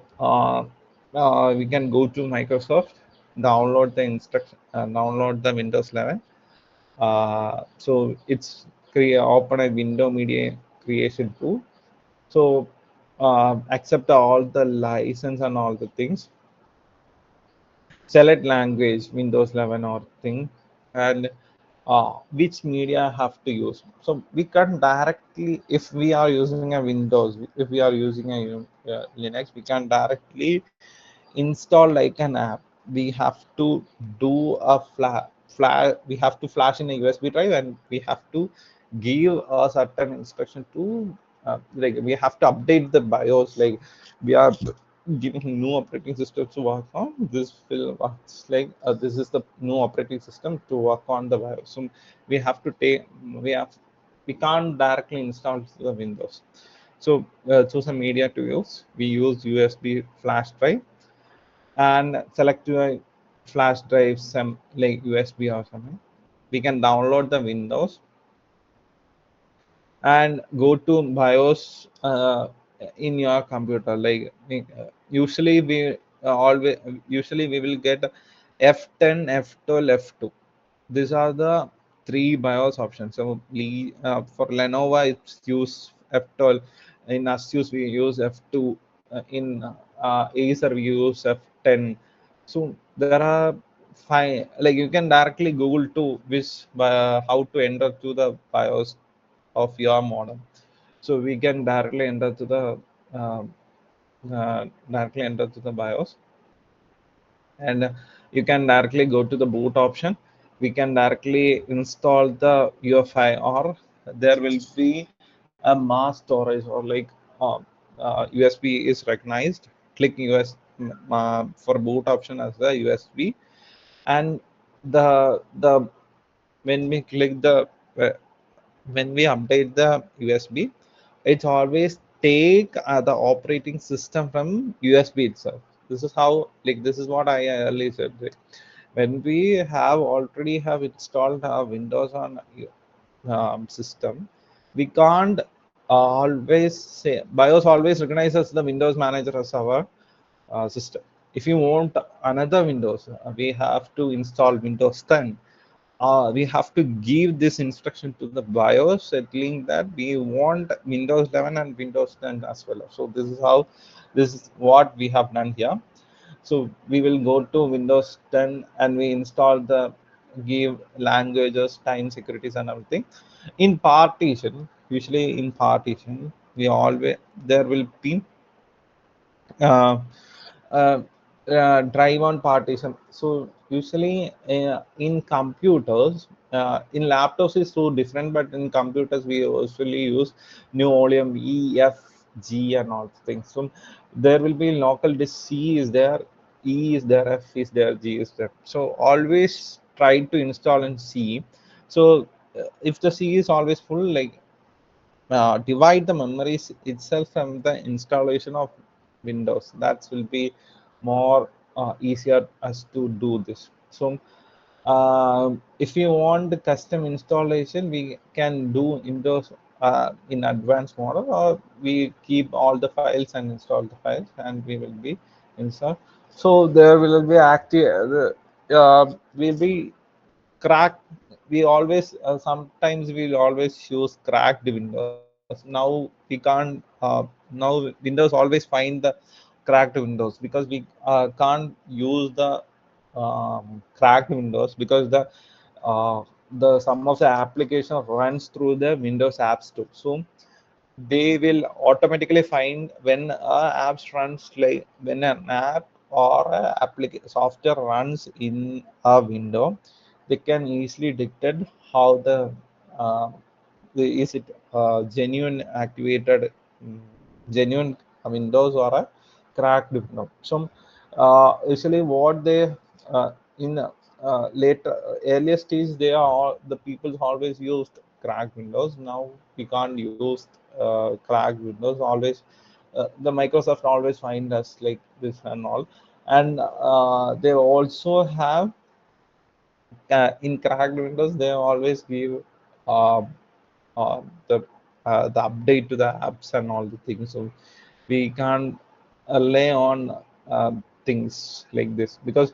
we can go to Microsoft, download the instruction, download the Windows 11. So it's create open a window media creation tool. So accept all the license and all the things. Select language, Windows 11 or thing, and which media have to use. So we can directly, if we are using a Windows, if we are using a Linux, we can directly install like an app. We have to do a we have to flash in a USB drive, and we have to give a certain instruction to like we have to update the BIOS. Like we are giving new operating system to work on this will works like this is the new operating system to work on the BIOS. So we have to take we have we can't directly install the Windows. So choose a media to use. We use USB flash drive, and select your flash drive, some like USB or something. We can download the Windows and go to BIOS in your computer. Like usually we always usually we will get F10, F12, F2. These are the three BIOS options. So for Lenovo, it's use F12. In Asus, we use F2. In Acer, we use F10. So there are five. Like you can directly Google to which how to enter to the BIOS of your modem. So we can uh, directly enter to the BIOS, and you can directly go to the boot option. We can directly install the UFI, or there will be a mass storage, or like uh, USB is recognized. Click for boot option as the USB, and the when we click the uh, when we update the USB, it's always take the operating system from USB itself. This is how, like, this is what I earlier said. Right? When we have already have installed Windows on system, we can't always say BIOS always recognizes the Windows manager as our system. If you want another Windows, we have to install Windows 10. We have to give this instruction to the BIOS settling that we want Windows 11 and Windows 10 as well. So this is what we have done here. So we will go to Windows 10 and we install the give languages, time securities and everything. In partition, usually in partition, we always there will be uh, uh, drive on partition. So usually in computers, in laptops is so different, but in computers we usually use new Oleum E, F, G and all things. So there will be local disk C is there, E is there, F is there, G is there. So always try to install in C. So if the C is always full, like divide the memories itself from the installation of Windows. That will be more easier as to do this. So if you want the custom installation, we can do Windows in advanced model, or we keep all the files and install the files, and we will be install. So there will be active. Will be crack. We always sometimes we'll always use cracked Windows. Now we can't now Windows always find the cracked Windows, because we can't use the cracked Windows, because the some of the application runs through the Windows App Store. So they will automatically find when a apps runs, like when an app or a software runs in a window, they can easily detect how uh, is it genuine activated, mm, genuine Windows or a cracked Windows. So usually what they in later earlier stage, they are all the people always used cracked Windows. Now we can't use cracked Windows. Always the Microsoft always find us like this and all, and they also have in cracked Windows, they always give uh, the update to the apps and all the things. So we can't lay on things like this, because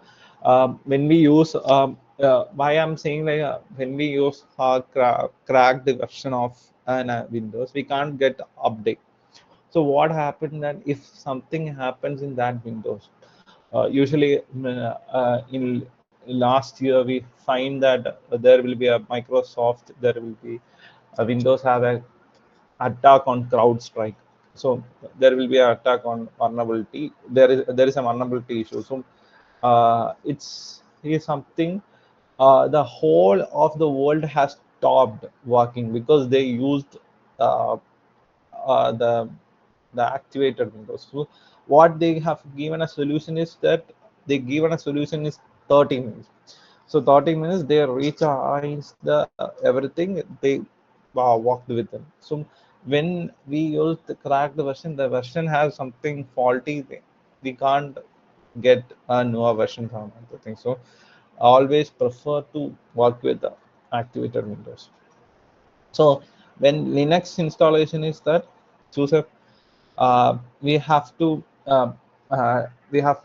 when we use why I'm saying, like when we use cracked version of an Windows, we can't get update. So what happened that if something happens in that Windows, usually in last year we find that there will be a Microsoft, there will be a Windows have a attack on CrowdStrike. So there will be an attack on vulnerability. There is a vulnerability issue. So it's something the whole of the world has stopped working, because they used uh, uh, the the activated Windows. So what they have given a solution is that they given a solution is 30 minutes. So 30 minutes they recharge the everything, they worked with them. So when we use the cracked version, the version has something faulty. We can't get a newer version from the thing. So I always prefer to work with the activated Windows. So when Linux installation is that, choose a we have to we have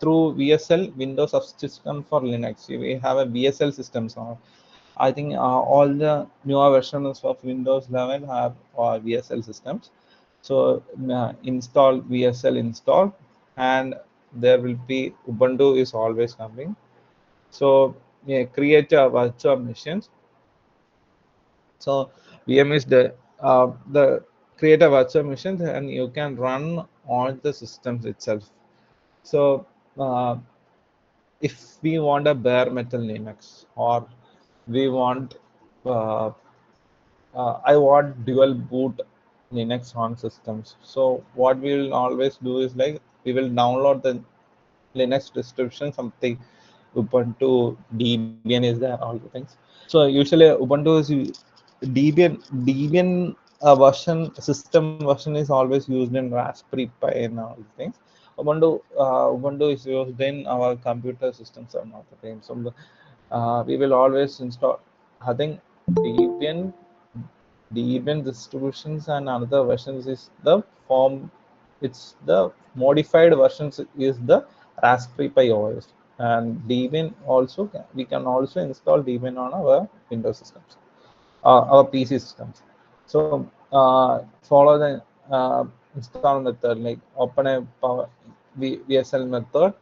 through VSL Windows subsystem for Linux. We have a VSL system. So I think all the newer versions of Windows 11 have VSL systems. So install VSL install, and there will be Ubuntu is always coming. So yeah, create a virtual machines. So VM is the create a virtual machine, and you can run all the systems itself. So uh, if we want a bare metal Linux, or we want uh, I want dual boot Linux on systems. So what we will always do is like we will download the Linux distribution, something Ubuntu, Debian is there, all the things. So usually Ubuntu is Debian system version is always used in Raspberry Pi and all the things. Ubuntu is used in our computer systems and all the things. So we will always install. I think Debian Debian distributions and another versions is the form. It's the modified versions is the Raspberry Pi OS, and Debian also we can also install Debian on our Windows systems, our PC systems. So follow the install method, like open a VSL method,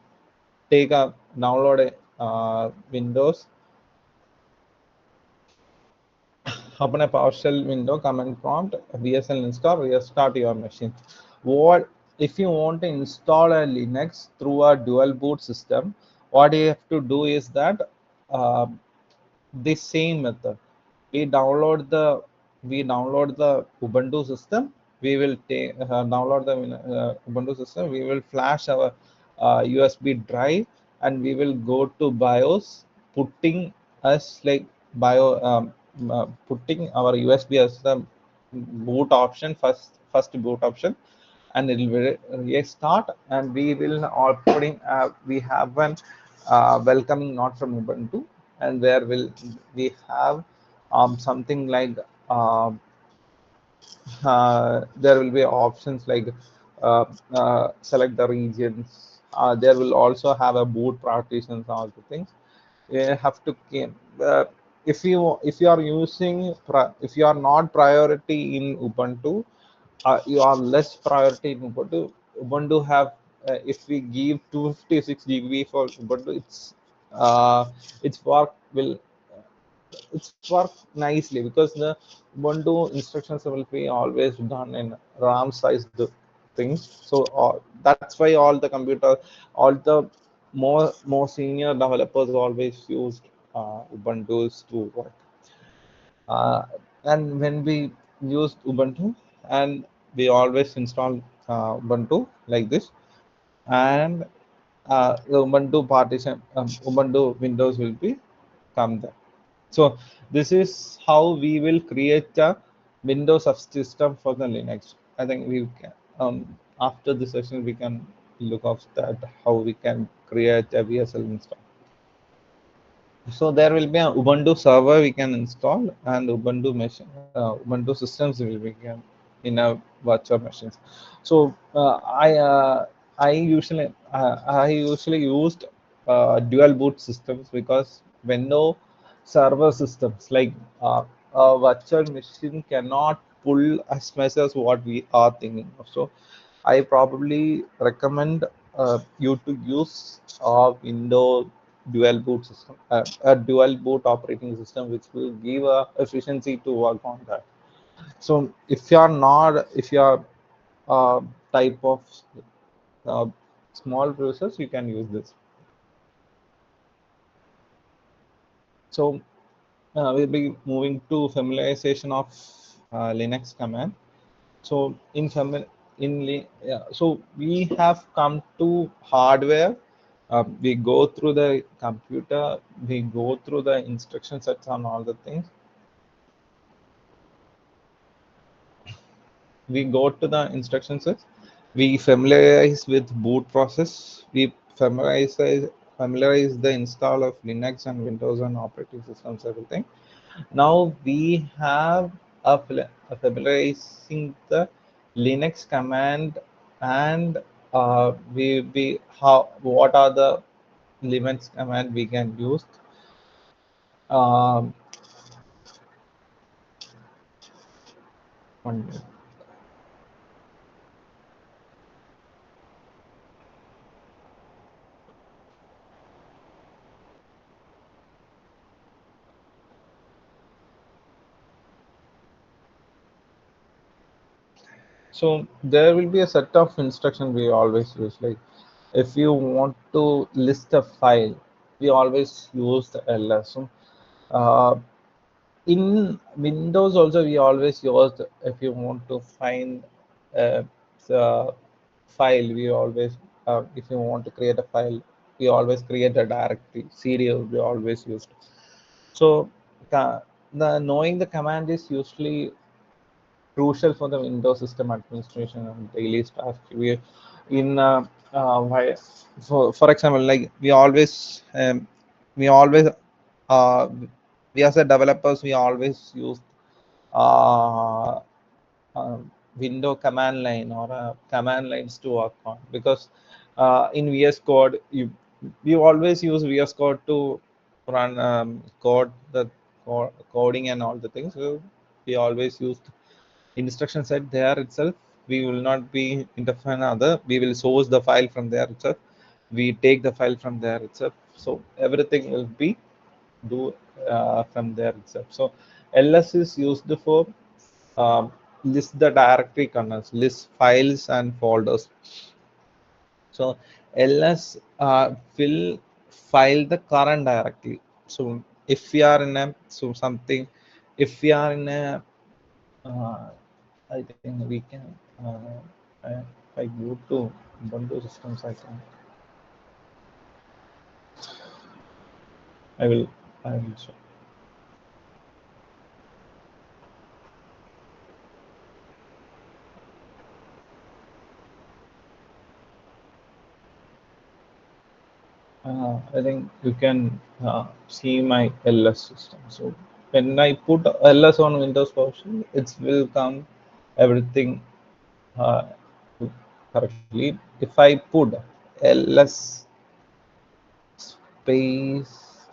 take a download a Windows, open a PowerShell window, command prompt, VSL install, restart your machine. What if you want to install a Linux through a dual boot system? What you have to do is that uh, the same method. We download the we download the Ubuntu system. We will take download the Ubuntu system. We will flash our USB drive, and we will go to BIOS, putting us like putting our USB as the boot option, first boot option, and it will restart, and we will all putting we have an welcoming not from Ubuntu, and where will we have something like uh, there will be options like uh, select the regions. There will also have a boot partitions, all the things. You have to if you are using if you are not priority in Ubuntu, you are less priority in Ubuntu. Ubuntu have if we give 256 GB for Ubuntu, uh, its work will it's work nicely because the Ubuntu instructions will be always done in RAM sized things. So that's why all the computer, all the more senior developers always used Ubuntu's to work. Uh, and when we use Ubuntu, and we always install Ubuntu like this, and the Ubuntu partition, Ubuntu Windows will be come there. So this is how we will create a Windows subsystem for the Linux. I think we can, after this session we can look at that how we can create a VSL install. So there will be an Ubuntu server we can install, and Ubuntu machine, Ubuntu systems will be can in a virtual machines. So I usually used dual boot systems because Windows server systems like a virtual machine cannot pull as much as what we are thinking of. So I probably recommend you to use a Windows dual boot system, a dual boot operating system, which will give a efficiency to work on that. So if you are type of uh, small process, you can use this. So we'll be moving to familiarization of Linux command. So so we have come to hardware. We go through the computer, we go through the instruction sets and all the things. We go to the instruction sets. We familiarize with boot process. We familiarize the install of Linux and Windows and operating systems, everything. Now we have a familiarizing the Linux command and we how what are the limits command we can use. um, One minute. So there will be a set of instruction we always use. Like if you want to list a file, we always use the ls. So, uh, in Windows also we always use if you want to find a, the file, we always if you want to create a file, we always create a directory. CD will be always used. So the knowing the command is usually crucial for the Windows system administration and daily task. We in why for example, like we always uh, we as a developers we always use uh, window command line or command lines to work on, because in VS Code you always use VS Code to run code the coding and all the things. So we always use instruction set there itself. We will not be interfering other, we will source the file from there itself, we take the file from there itself. So everything will be do from there itself. So ls is used for um, list the directory kernels, list files and folders. So ls will file the current directory. So if we are in a something, if we are in a uh, I think we can. If I go to Ubuntu systems, I will. I will show. I think you can see my LS system. So when I put LS on Windows version, it will come everything uh, correctly. If I put ls space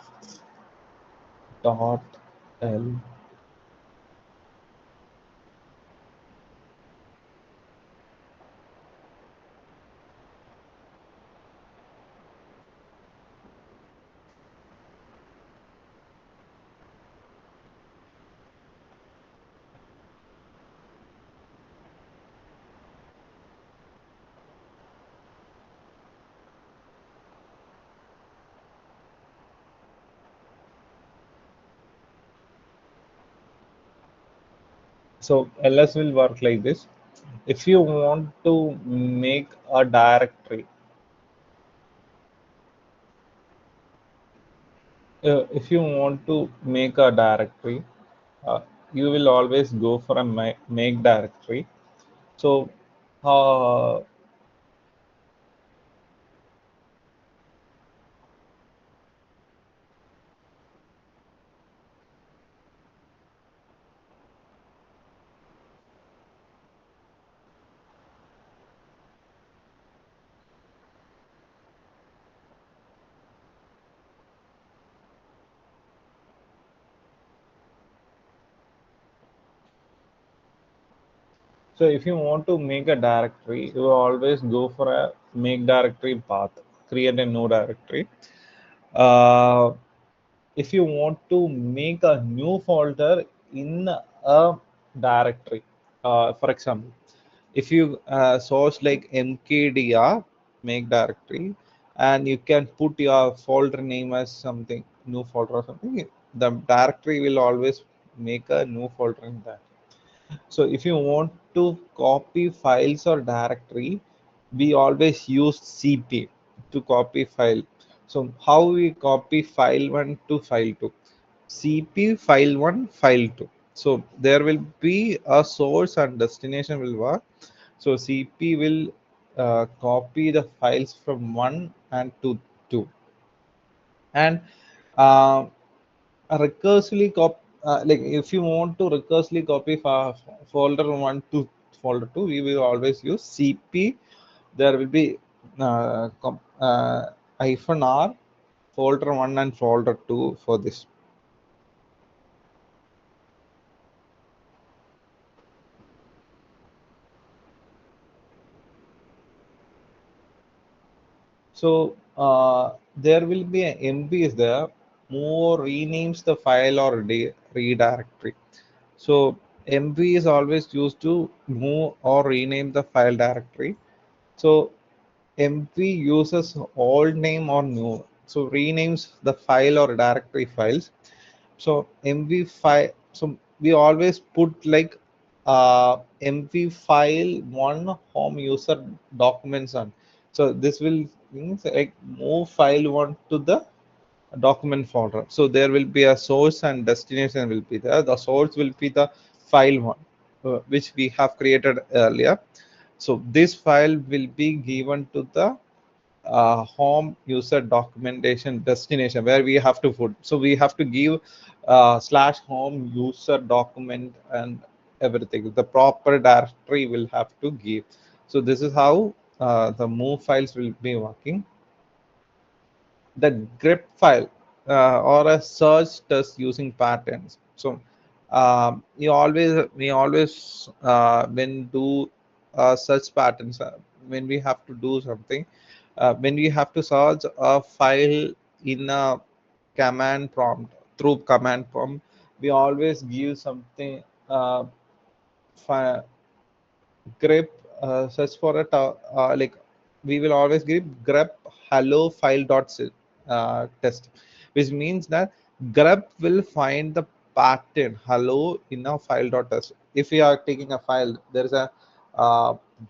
dot l. So ls will work like this. If you want to make a directory, if you want to make a directory, uh, you will always go for a make directory. So uh, so if you want to make a directory, you always go for a make directory path, create a new directory. uh, if you want to make a new folder in a directory, for example, if you source like mkdir make directory, and you can put your folder name as something new folder or something, the directory will always make a new folder in that. So if you want to copy files or directory, we always use cp to copy file. So how we copy file 1 to file 2? Cp file 1 file 2. So there will be a source and destination will work. So cp will copy the files from 1 and to 2, and uh, recursively like if you want to recursively copy folder 1 to folder 2, we will always use cp there will be hyphen R folder 1 and folder 2 for this. So there will be an MV is there, more renames the file or redirectory. So MV is always used to move or rename the file directory. So MV uses old name or new. So renames the file or directory files. So MV file. So we always put like MV file one home user documents on. So this will means like move file one to the document folder. So there will be a source and destination will be there. The source will be the file one, which we have created earlier. So this file will be given to the home user documentation destination where we have to put. So we have to give slash home user document and everything. The proper directory will have to give. So this is how the move files will be working. The grep file or a search test using patterns. So we always when do search patterns when we have to do something, when we have to search a file in a command prompt, through command prompt, we always give something fi- grep search for a like we will always give grep hello file dot test, which means that grep will find the pattern hello in a file dot test. If we are taking a file, there is a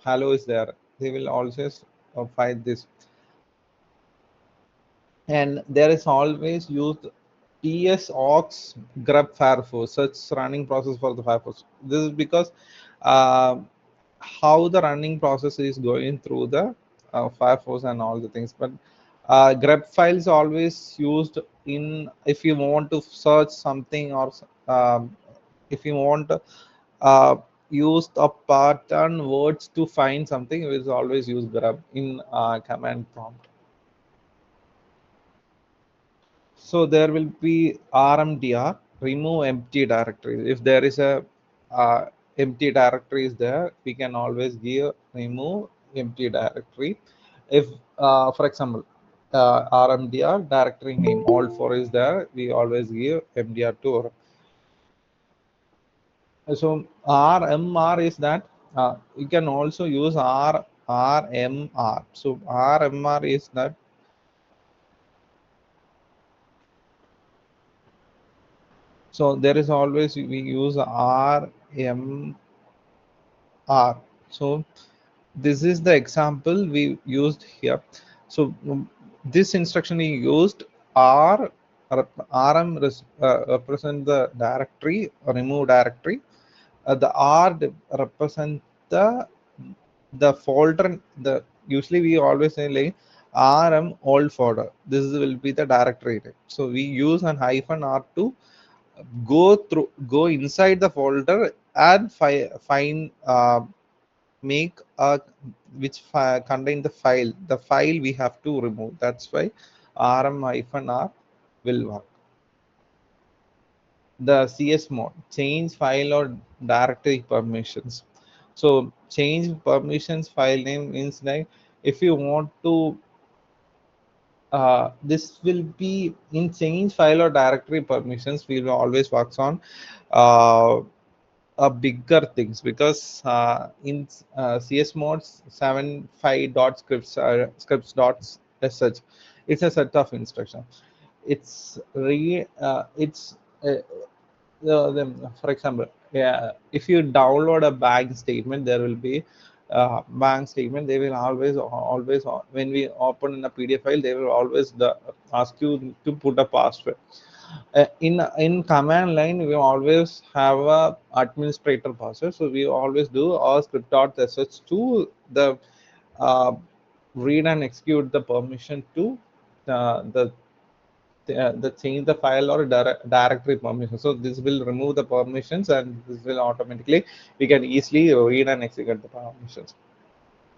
hello is there, they will always find this. And there is always used ts aux grep firefox such running process for the firefox. This is because uh, how the running process is going through the firefox and all the things. But grep file is always used in if you want to search something, or um, if you want to uh, use a pattern words to find something, it is always use grep in command prompt. So there will be RMDR, remove empty directories. If there is a empty directory is there, we can always give remove empty directory. If, for example, RMDR directory name all four is there, we always give MDR to. So RMR is that you can also use RMR. So RMR is that. So there is always we use RMR. So this is the example we used here. So this instruction we used R RM represent the directory, remove directory. The represent the folder. The usually we always say like RM old folder. This will be the directory. So we use an hyphen R to go inside the folder and find make a contain the file we have to remove. That's why rm hyphen r will work. The cs mode, change file or directory permissions. So change permissions file name means like if you want to this will be in change file or directory permissions, we will always works on uh, bigger things, because in CS modes 7.5 dot scripts dots as such, it's a set of instruction. It's for example, yeah, if you download a bank statement, there will be bank statement. They will always when we open in a PDF file, they will always ask you to put a password. In command line, we always have a administrator password, so we always do our script dot sh to the uh, read and execute the permission to the change the file or directory permission. So this will remove the permissions, and this will automatically we can easily read and execute the permissions.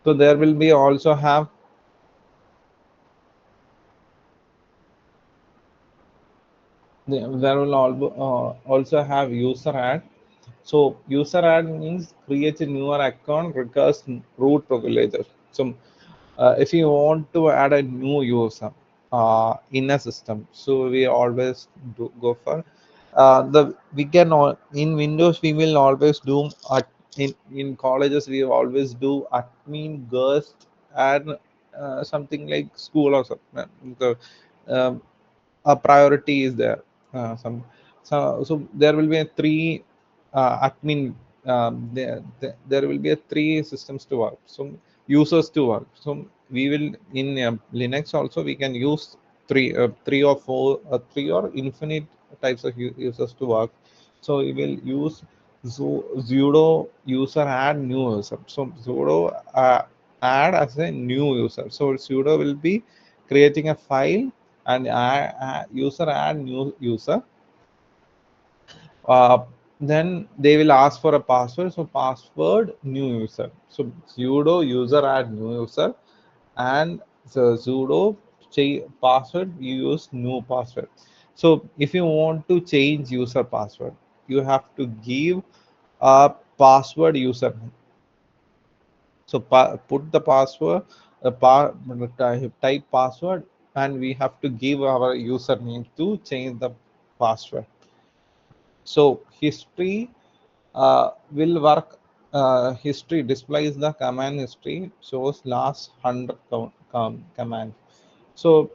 So there will be also have there will also have user add. So user add means create a newer account requires root privileges. So if you want to add a new user in a system, so we always go for the we can in Windows we will always do in colleges we always do admin guest and something like school or something. The um, a priority is there. So there will be a three admin. There will be a three systems to work. So users to work. So we will in Linux also we can use three or four, three or infinite types of users to work. So we will use sudo user add new user. So sudo add as a new user. So sudo will be creating a file and user add new user. uh, then they will ask for a password, so password new user. So sudo user add new user, and so sudo password you use new password. So if you want to change user password, you have to give a password user. So put the password, type password, and we have to give our username to change the password. So history will work. History displays the command history, shows last 100 command. So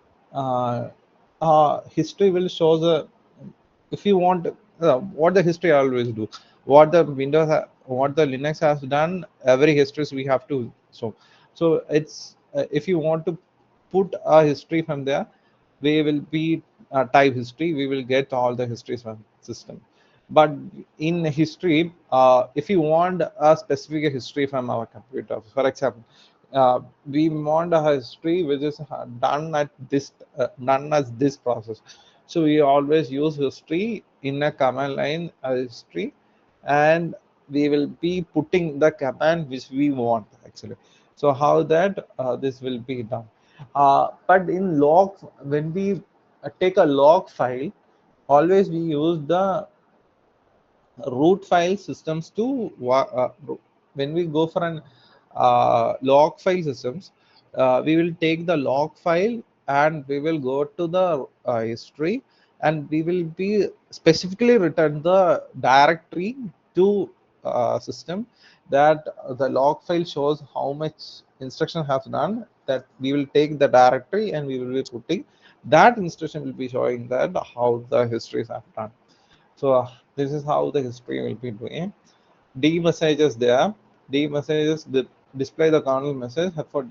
history will show the, if you want what the history always do, what the what the Linux has done, every histories we have to. So it's if you want to put a history from there, we will be type history, we will get all the histories from system. But in history, if you want a specific history from our computer, for example, we want a history which is done at this done as this process. So we always use history in a command line history, and we will be putting the command which we want actually. So how that this will be done. But in log, when we take a log file, always we use the root file systems to when we go for an log file systems, we will take the log file and we will go to the history, and we will be specifically return the directory to system, that the log file shows how much instruction has done, that we will take the directory and we will be putting that instruction will be showing that how the histories have done. So this is how the history will be doing. D messages there. D messages display the kernel message for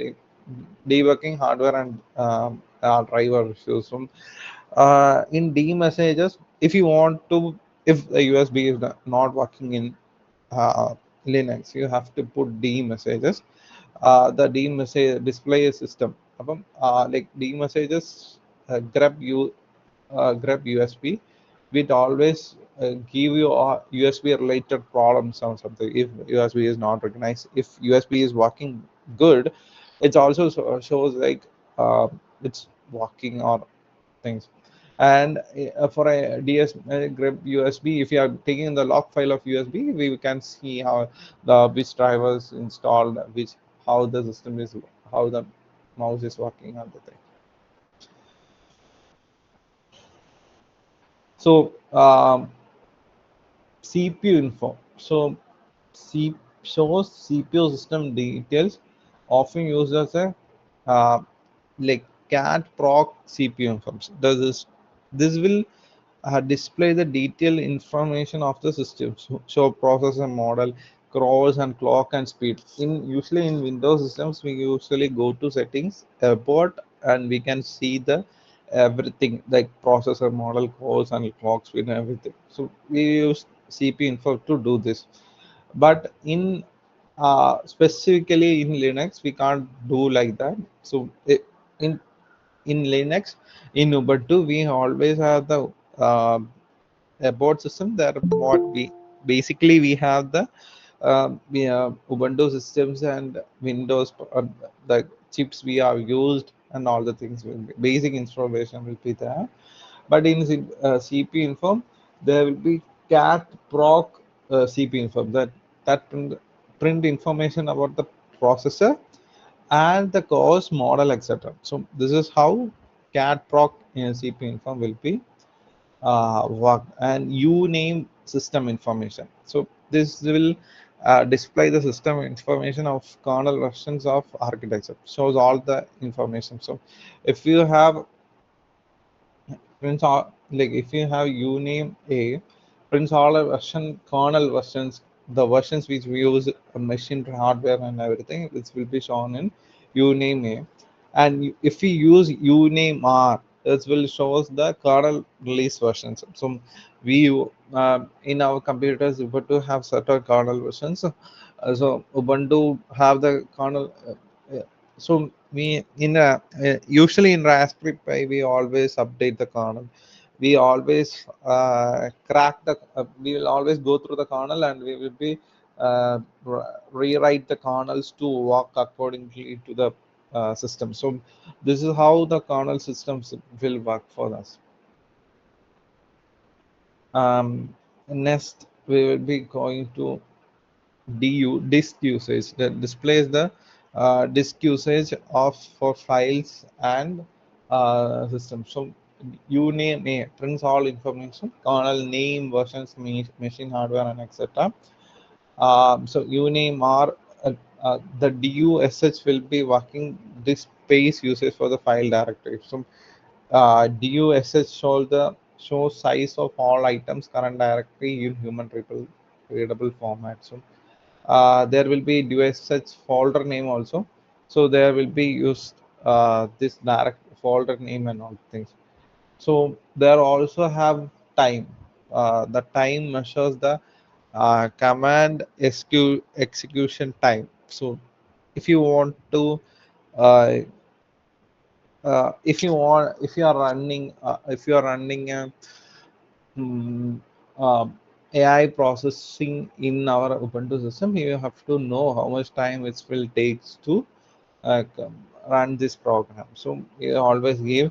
debugging hardware and driver issues. So, in D messages, if you want to, if the USB is not working in uh, Linux, you have to put D messages. The D message display system. Like D messages grab USB, which always give you a USB related problems or something. If USB is not recognized, if USB is working good, it also shows like it's working or things. And for a grab USB, if you are taking the log file of USB, we can see how the which drivers installed, which how the system is, how the mouse is working on the thing. So CPU info. So C shows CPU system details, often used as a uh, like cat proc CPU info. This will display the detailed information of the system, show processor model, crores and clock and speed. In usually in Windows systems, we usually go to settings, airport, and we can see the everything like processor model, cores and clock speed and everything. So we use CPU info to do this. But in specifically in Linux, we can't do like that. So in Linux, in Ubuntu, we always have the uh, a board system that what we basically we have the Ubuntu systems and Windows, the chips we have used and all the things will be, basic information will be there. But in CP inform, there will be cat proc CP inform that print information about the processor and the course model, etc. So this is how cat proc CP inform will be work. And you name system information, so this will display the system information of kernel versions of architecture, shows all the information. So if you have prints all, like if you have uname a, prints all the version kernel versions, the versions which we use machine hardware and everything, this will be shown in uname a. And if we use uname r, this will show us the kernel release versions. So we in our computers ubuntu have certain kernel versions. So ubuntu have the kernel so we in usually in raspberry pi we always update the kernel. We always crack the we will always go through the kernel and we will be rewrite the kernels to work accordingly to the system. So this is how the kernel systems will work for us. Next we will be going to disk usage, that displays the disk usage of for files and systems. So uname a prints all information, kernel name, versions, machine hardware, and etc. So uname r, the dush will be working this space usage for the file directory. So dush show size of all items current directory in human readable format. So there will be such folder name also. So there will be used this direct folder name and all things. So there also have time. The time measures the command execution time. So if you want to uh, if you are running a mm, uh, AI processing in our Ubuntu system, you have to know how much time it will take to run this program. So you always give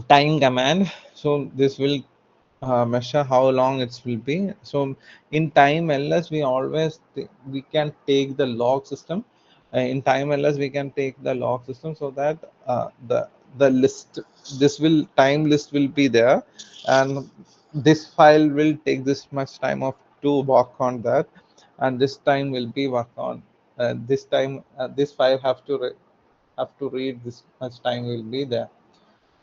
time command. So this will measure how long it will be. So in time ls we always we can take the log system. In time ls we can take the log system, so that the list, this will time list will be there, and this file will take this much time of to work on that, and this time will be work on this time, this file have to read this much time will be there.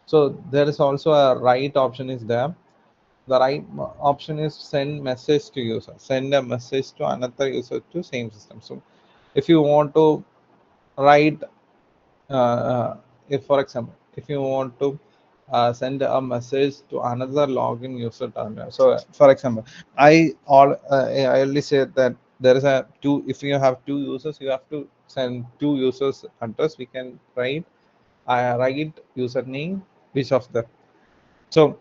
So there is also a write option is there. The right option is send message to user, send a message to another user to same system. So if you want to write if for example if you want to send a message to another login user terminal. So for example I only said that there is a two, if you have two users you have to send two users address. We can write username which of them. So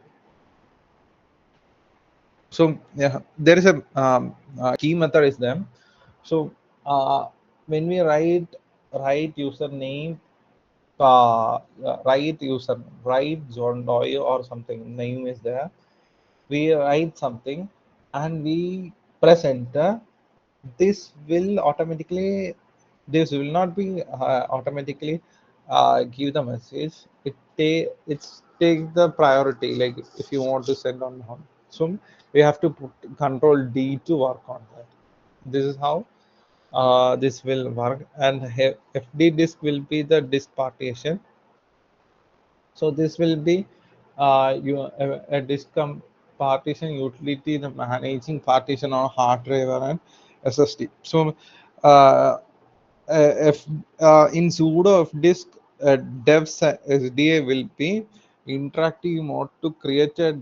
yeah, there is a key method is there. So when we write username, write user, write Zondoy or something name is there. We write something and we press enter. This will automatically, this will not be automatically give the message. It's take the priority. Like if you want to send on so we have to put control D to work on that. This is how this will work. And FD disk will be the disk partition. So this will be a disk partition utility, the managing partition on hard drive and SSD. So uh, if in sudo fdisk dev SDA will be interactive mode to create a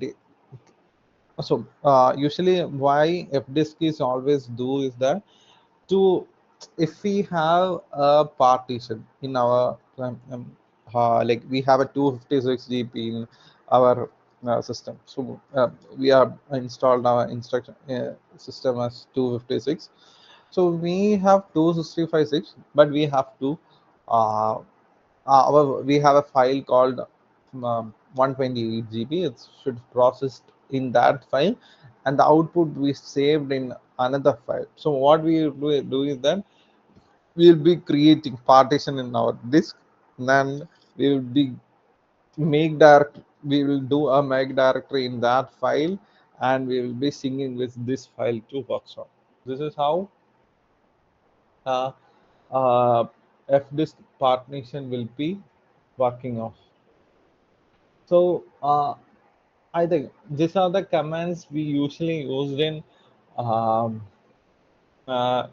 so usually why fdisk is always do is that to, if we have a partition in our like we have a 256 GB in our system. So we have installed our instruction system as 256. So we have 2656, but we have to uh, we have a file called 128 GB. It should process in that file, and the output we saved in another file. So what we do is that we'll be creating partition in our disk, and then we will be make direct we will do a make directory in that file, and we will be singing with this file to workshop. This is how uh, uh, fdisk partition will be working off. So I think these are the commands we usually used in um, uh,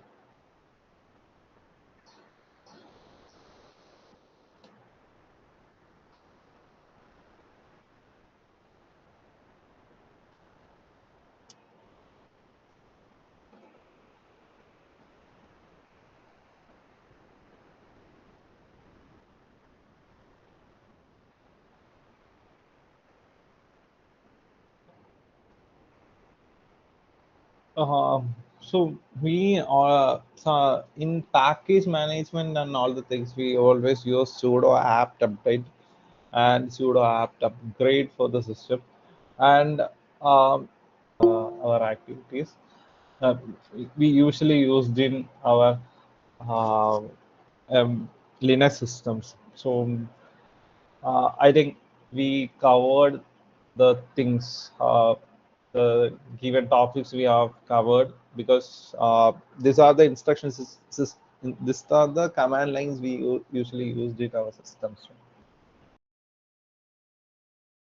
so we so in package management and all the things, we always use sudo apt update and sudo apt upgrade for the system, and our activities. Uh, we usually used in our uh, Linux systems. So I think we covered the things, the given topics we have covered, because these are the instructions. These are the command lines we usually used in our systems.